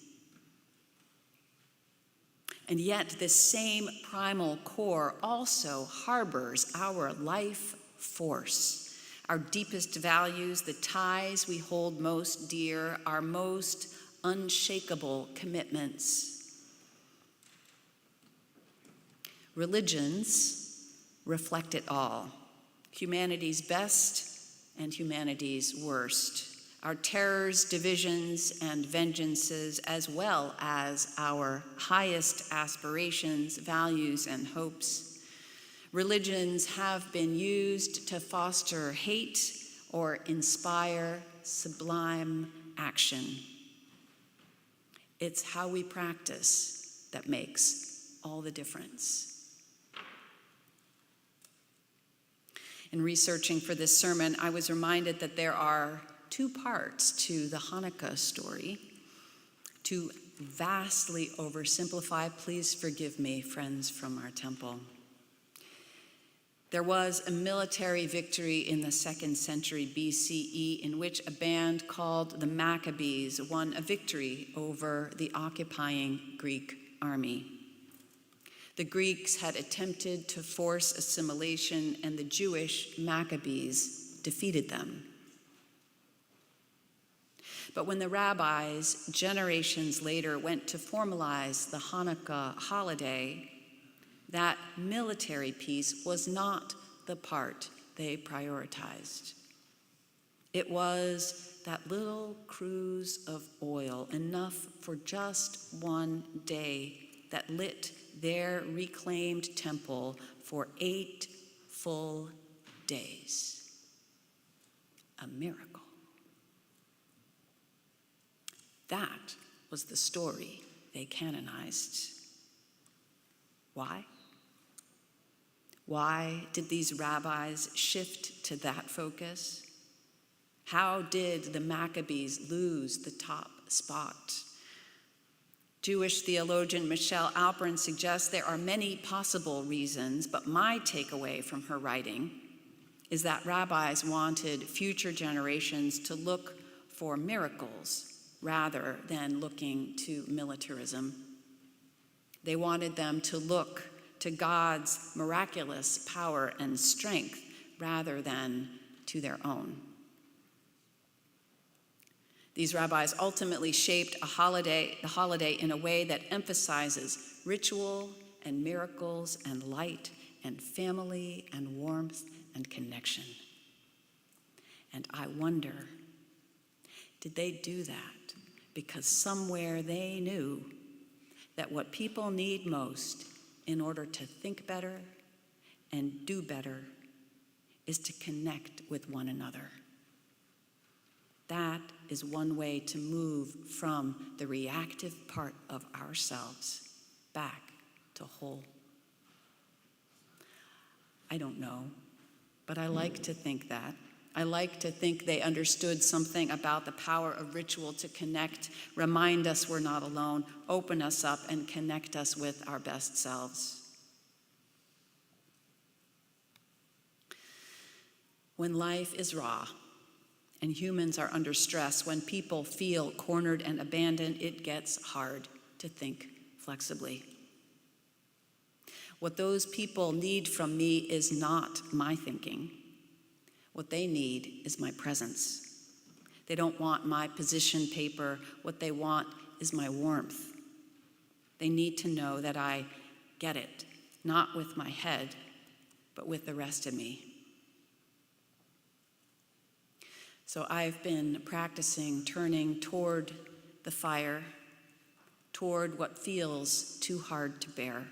And yet this same primal core also harbors our life force, our deepest values, the ties we hold most dear, our most unshakable commitments. Religions reflect it all, humanity's best and humanity's worst, our terrors, divisions, and vengeances, as well as our highest aspirations, values, and hopes. Religions have been used to foster hate or inspire sublime action. It's how we practice that makes all the difference. In researching for this sermon, I was reminded that there are two parts to the Hanukkah story. To vastly oversimplify, please forgive me, friends from our temple. There was a military victory in the 2nd century BCE in which a band called the Maccabees won a victory over the occupying Greek army. The Greeks had attempted to force assimilation, and the Jewish Maccabees defeated them. But when the rabbis, generations later, went to formalize the Hanukkah holiday, that military piece was not the part they prioritized. It was that little cruse of oil, enough for just one day, that lit their reclaimed temple for 8 full days. A miracle. That was the story they canonized. Why? Why did these rabbis shift to that focus? How did the Maccabees lose the top spot? Jewish theologian Michelle Alperin suggests there are many possible reasons, but my takeaway from her writing is that rabbis wanted future generations to look for miracles rather than looking to militarism. They wanted them to look to God's miraculous power and strength rather than to their own. These rabbis ultimately shaped the holiday in a way that emphasizes ritual and miracles and light and family and warmth and connection. And I wonder, did they do that because somewhere they knew that what people need most in order to think better and do better is to connect with one another? That is one way to move from the reactive part of ourselves back to whole. I don't know, but I like to think that. I like to think they understood something about the power of ritual to connect, remind us we're not alone, open us up, and connect us with our best selves. When life is raw and humans are under stress, when people feel cornered and abandoned, it gets hard to think flexibly. What those people need from me is not my thinking. What they need is my presence. They don't want my position paper. What they want is my warmth. They need to know that I get it, not with my head, but with the rest of me. So I've been practicing turning toward the fire, toward what feels too hard to bear,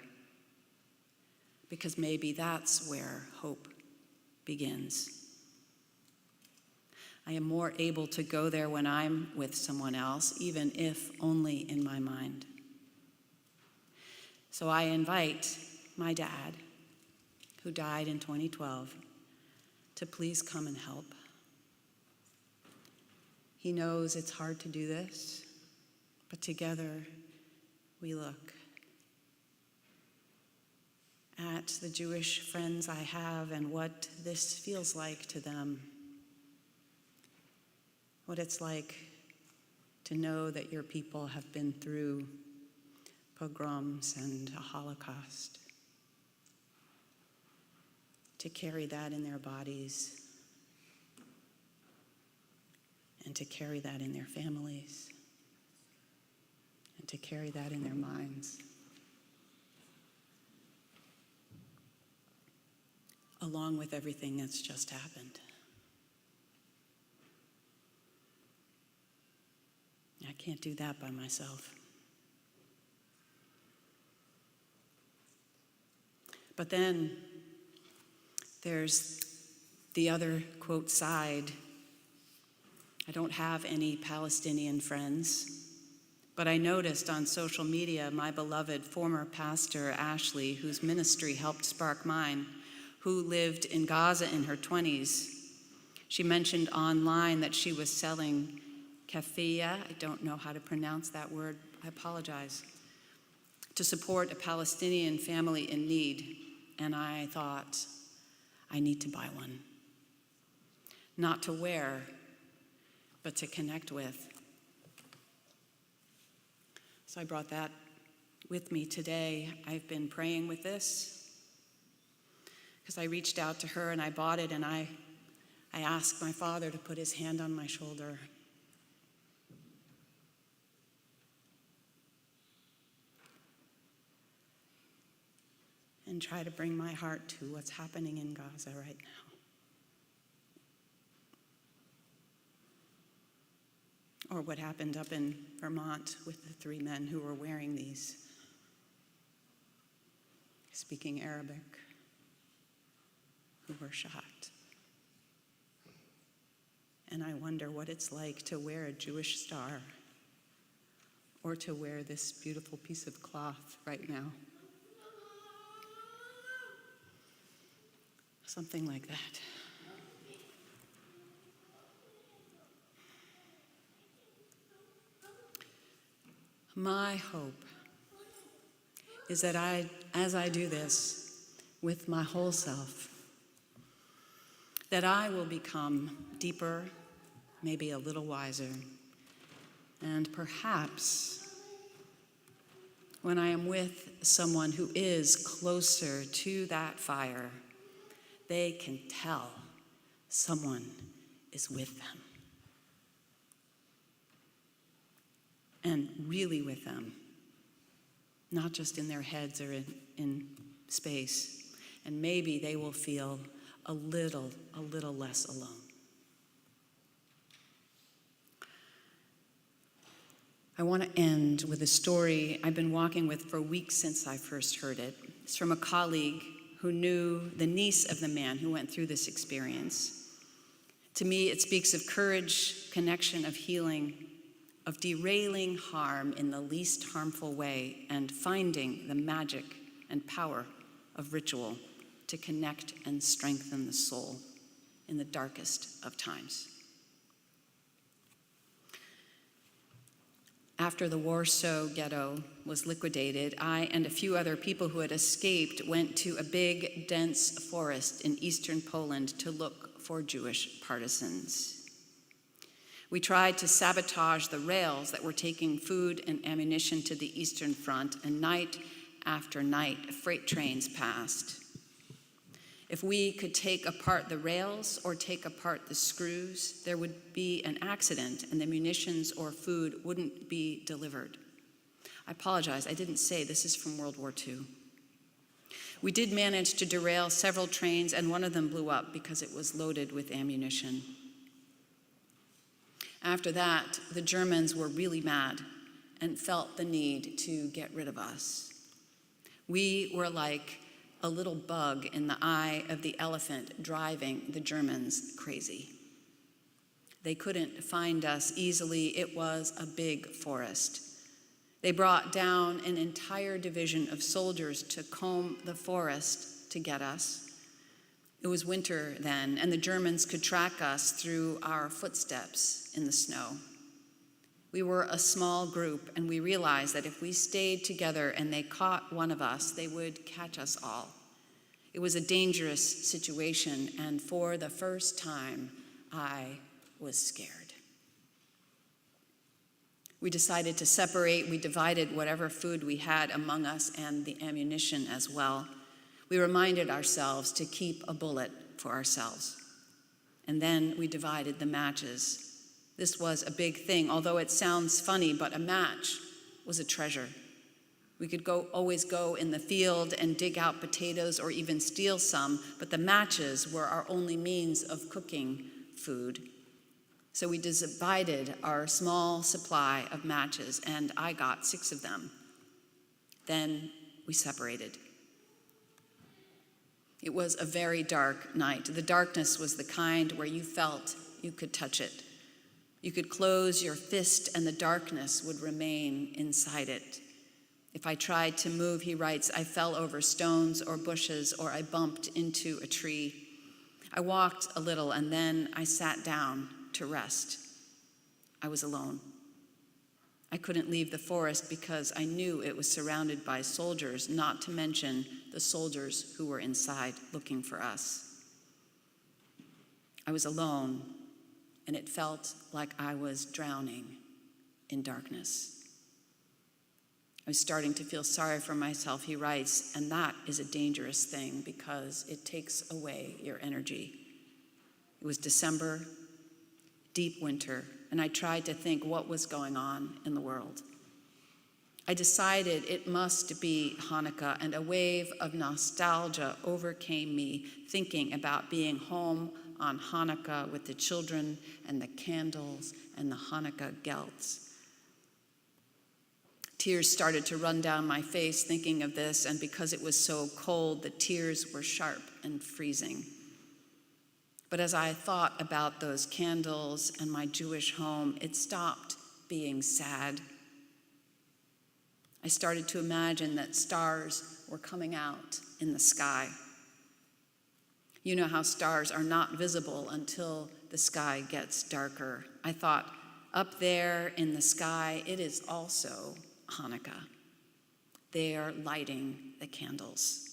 because maybe that's where hope begins. I am more able to go there when I'm with someone else, even if only in my mind. So I invite my dad, who died in 2012, to please come and help. He knows it's hard to do this, but together we look at the Jewish friends I have and what this feels like to them. What it's like to know that your people have been through pogroms and a Holocaust, to carry that in their bodies, and to carry that in their families, and to carry that in their minds, along with everything that's just happened. I can't do that by myself. But then there's the other, quote, side. I don't have any Palestinian friends, but I noticed on social media my beloved former pastor, Ashley, whose ministry helped spark mine, who lived in Gaza in her 20s. She mentioned online that she was selling kafia, I don't know how to pronounce that word, I apologize, to support a Palestinian family in need. And I thought, I need to buy one. Not to wear, but to connect with. So I brought that with me today. I've been praying with this because I reached out to her and I bought it, and I asked my Father to put his hand on my shoulder. And try to bring my heart to what's happening in Gaza right now. Or what happened up in Vermont with the 3 men who were wearing these, speaking Arabic, who were shot. And I wonder what it's like to wear a Jewish star or to wear this beautiful piece of cloth right now. Something like that. My hope is that as I do this with my whole self, that I will become deeper, maybe a little wiser, and perhaps when I am with someone who is closer to that fire, they can tell someone is with them. And really with them, not just in their heads or in space. And maybe they will feel a little less alone. I want to end with a story I've been walking with for weeks since I first heard it. It's from a colleague who knew the niece of the man who went through this experience. To me, it speaks of courage, connection, of healing, of derailing harm in the least harmful way, and finding the magic and power of ritual to connect and strengthen the soul in the darkest of times. After the Warsaw Ghetto was liquidated, I and a few other people who had escaped went to a big, dense forest in eastern Poland to look for Jewish partisans. We tried to sabotage the rails that were taking food and ammunition to the Eastern Front, and night after night, freight trains passed. If we could take apart the rails or take apart the screws, there would be an accident and the munitions or food wouldn't be delivered. I apologize, I didn't say this is from World War II. We did manage to derail several trains, and one of them blew up because it was loaded with ammunition. After that, the Germans were really mad and felt the need to get rid of us. We were like a little bug in the eye of the elephant driving the Germans crazy. They couldn't find us easily. It was a big forest. They brought down an entire division of soldiers to comb the forest to get us. It was winter then, and the Germans could track us through our footsteps in the snow. We were a small group, and we realized that if we stayed together and they caught one of us, they would catch us all. It was a dangerous situation, and for the first time, I was scared. We decided to separate. We divided whatever food we had among us and the ammunition as well. We reminded ourselves to keep a bullet for ourselves. And then we divided the matches. This was a big thing, although it sounds funny, but a match was a treasure. We could always go in the field and dig out potatoes or even steal some, but the matches were our only means of cooking food. So we divided our small supply of matches, and I got 6 of them. Then we separated. It was a very dark night. The darkness was the kind where you felt you could touch it. You could close your fist and the darkness would remain inside it. If I tried to move, he writes, I fell over stones or bushes, or I bumped into a tree. I walked a little and then I sat down to rest. I was alone. I couldn't leave the forest because I knew it was surrounded by soldiers, not to mention the soldiers who were inside looking for us. I was alone, and it felt like I was drowning in darkness. I was starting to feel sorry for myself, he writes, and that is a dangerous thing because it takes away your energy. It was December, deep winter, and I tried to think what was going on in the world. I decided it must be Hanukkah, and a wave of nostalgia overcame me, thinking about being home on Hanukkah with the children and the candles and the Hanukkah gelts. Tears started to run down my face thinking of this, and because it was so cold, the tears were sharp and freezing. But as I thought about those candles and my Jewish home, it stopped being sad. I started to imagine that stars were coming out in the sky. You know how stars are not visible until the sky gets darker. I thought, up there in the sky, it is also Hanukkah. They are lighting the candles.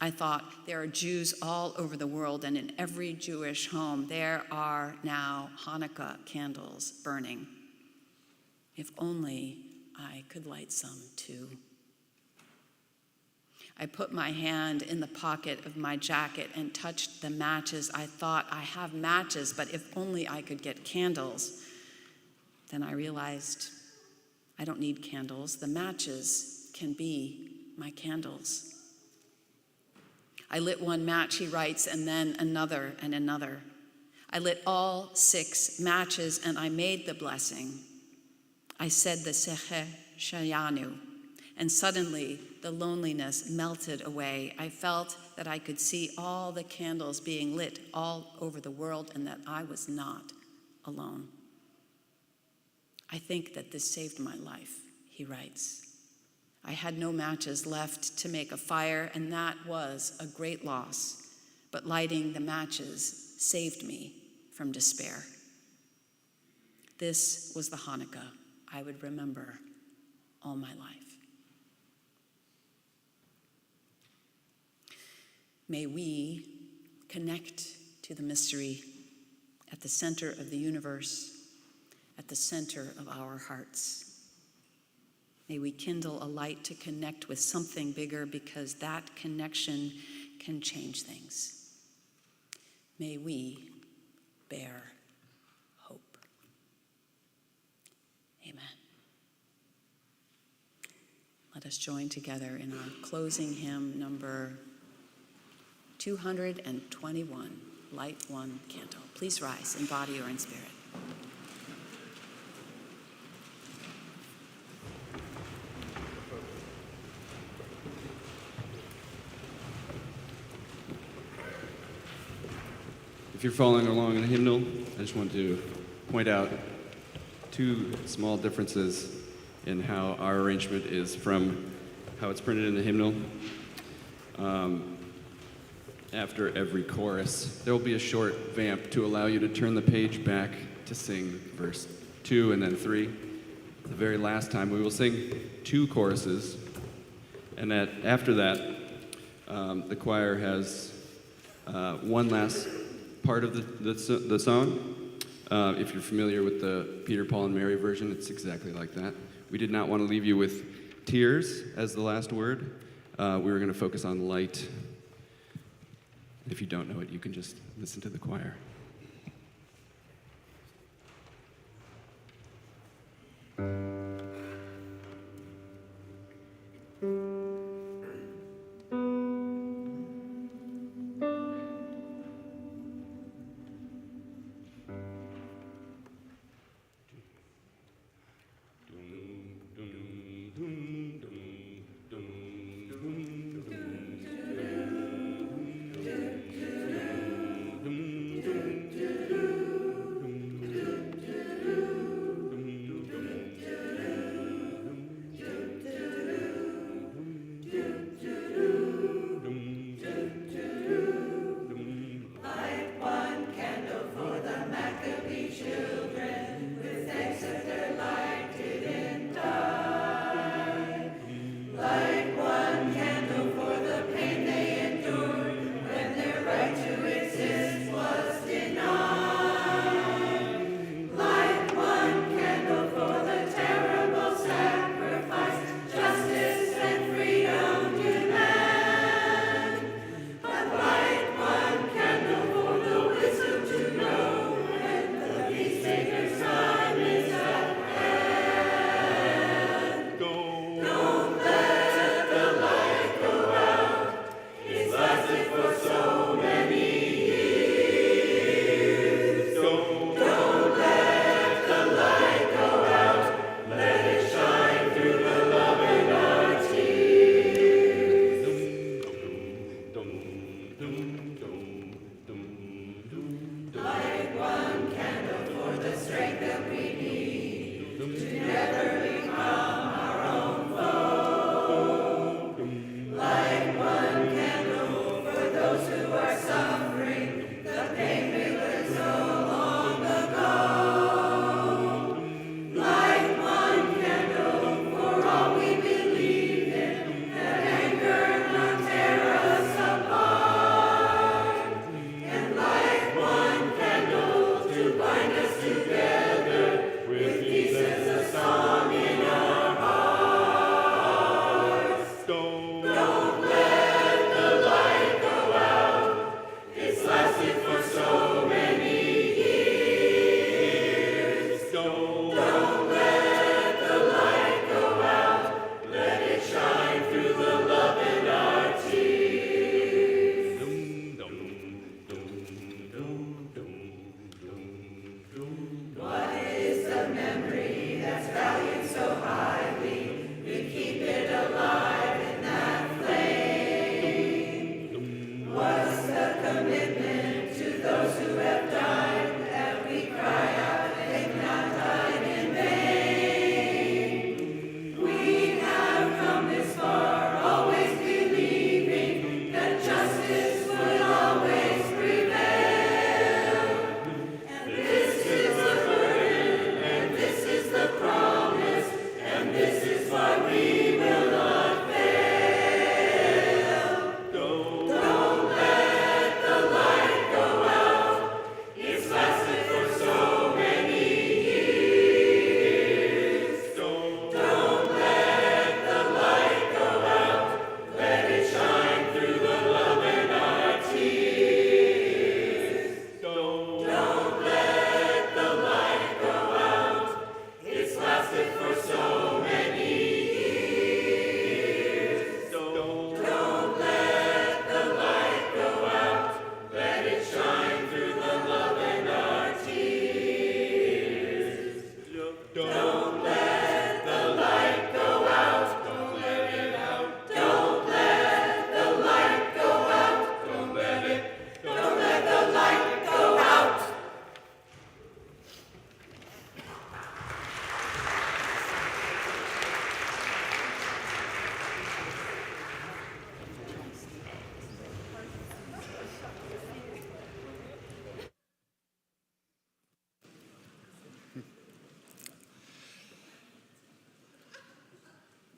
I thought, there are Jews all over the world, and in every Jewish home, there are now Hanukkah candles burning. If only I could light some too. I put my hand in the pocket of my jacket and touched the matches. I thought, I have matches, but if only I could get candles. Then I realized I don't need candles. The matches can be my candles. I lit one match, he writes, and then another and another. I lit all 6 matches and I made the blessing. I said the Seche Shayanu, and suddenly the loneliness melted away. I felt that I could see all the candles being lit all over the world and that I was not alone. I think that this saved my life, he writes. I had no matches left to make a fire, and that was a great loss, but lighting the matches saved me from despair. This was the Hanukkah I would remember all my life. May we connect to the mystery at the center of the universe, at the center of our hearts. May we kindle a light to connect with something bigger, because that connection can change things. May we bear hope. Amen. Let us join together in our closing hymn, number 221, Light One Candle. Please rise in body or in spirit. If you're following along in the hymnal, I just want to point out 2 small differences in how our arrangement is from how it's printed in the hymnal. After every chorus, there will be a short vamp to allow you to turn the page back to sing verse 2 and then 3. The very last time, we will sing 2 choruses, and after that, the choir has one last part of the song. If you're familiar with the Peter, Paul, and Mary version, it's exactly like that. We did not want to leave you with tears as the last word. We were going to focus on light. If you don't know it, you can just listen to the choir.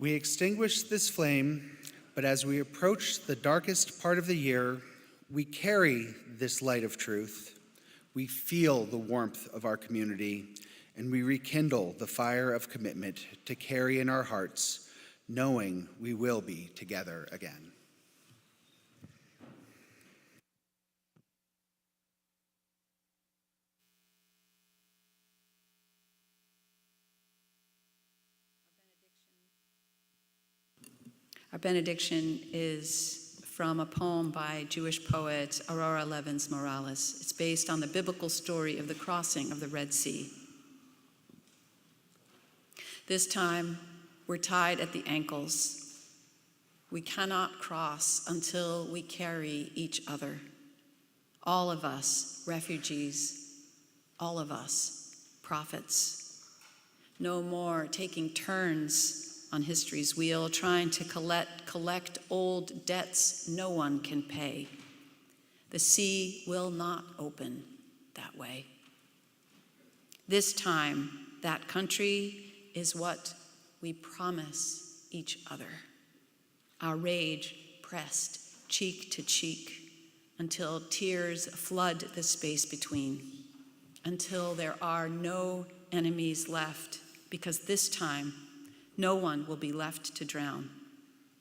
We extinguish this flame, but as we approach the darkest part of the year, we carry this light of truth. We feel the warmth of our community, and we rekindle the fire of commitment to carry in our hearts, knowing we will be together again. Our benediction is from a poem by Jewish poet Aurora Levins Morales. It's based on the biblical story of the crossing of the Red Sea. This time, we're tied at the ankles. We cannot cross until we carry each other. All of us, refugees, all of us, prophets. No more taking turns on history's wheel, trying to collect old debts no one can pay. The sea will not open that way. This time, that country is what we promise each other. Our rage pressed cheek to cheek until tears flood the space between, until there are no enemies left, because this time, no one will be left to drown.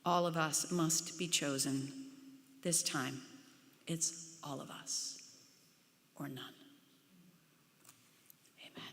All of us must be chosen. This time, it's all of us, or none. Amen.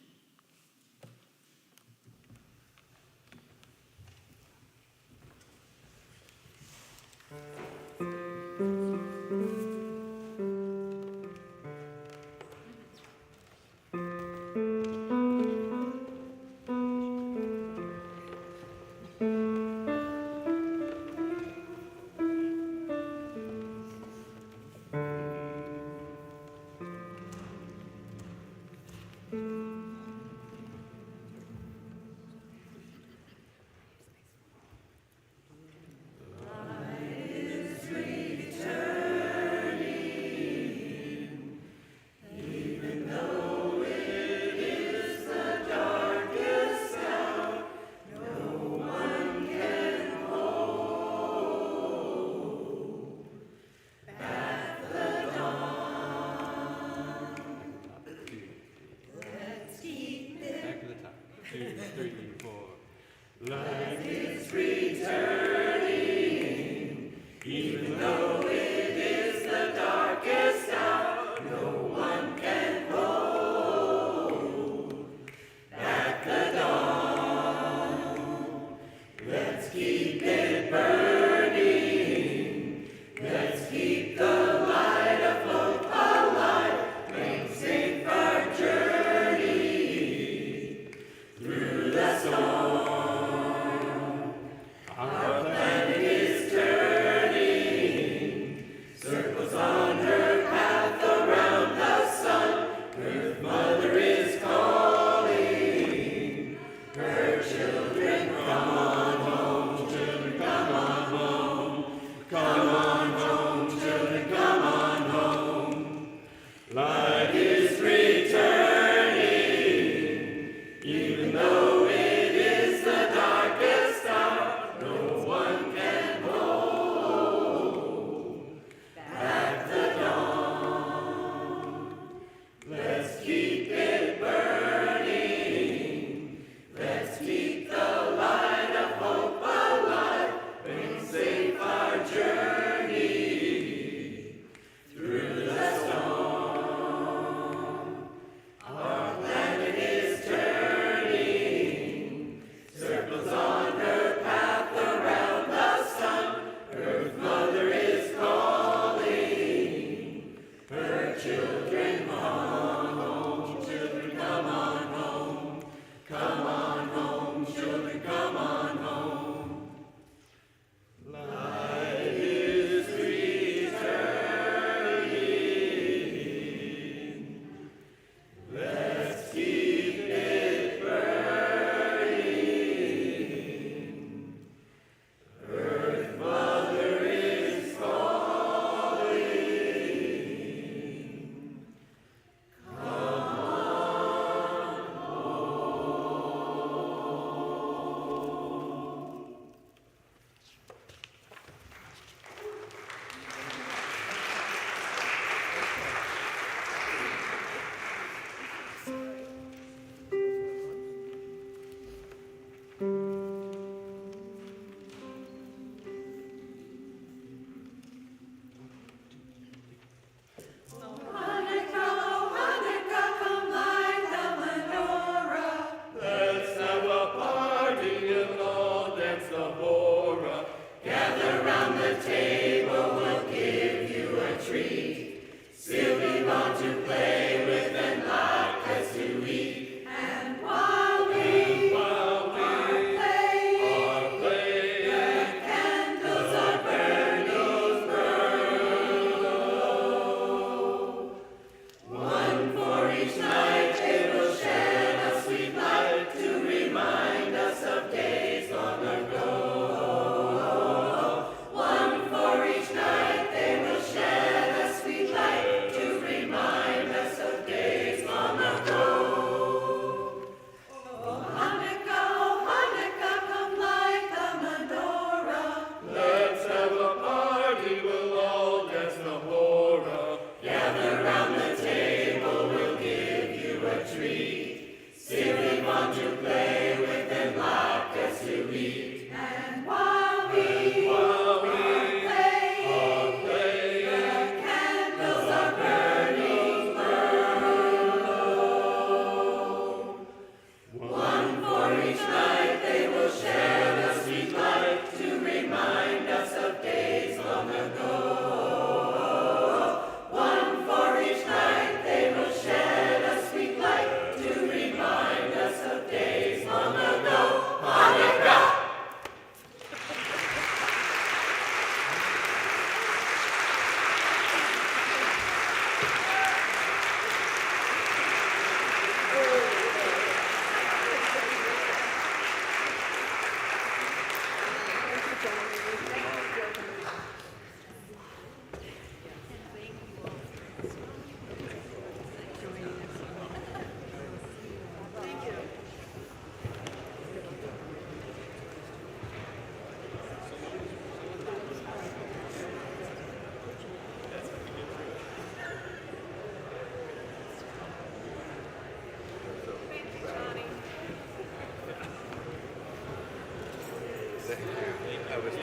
I was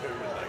too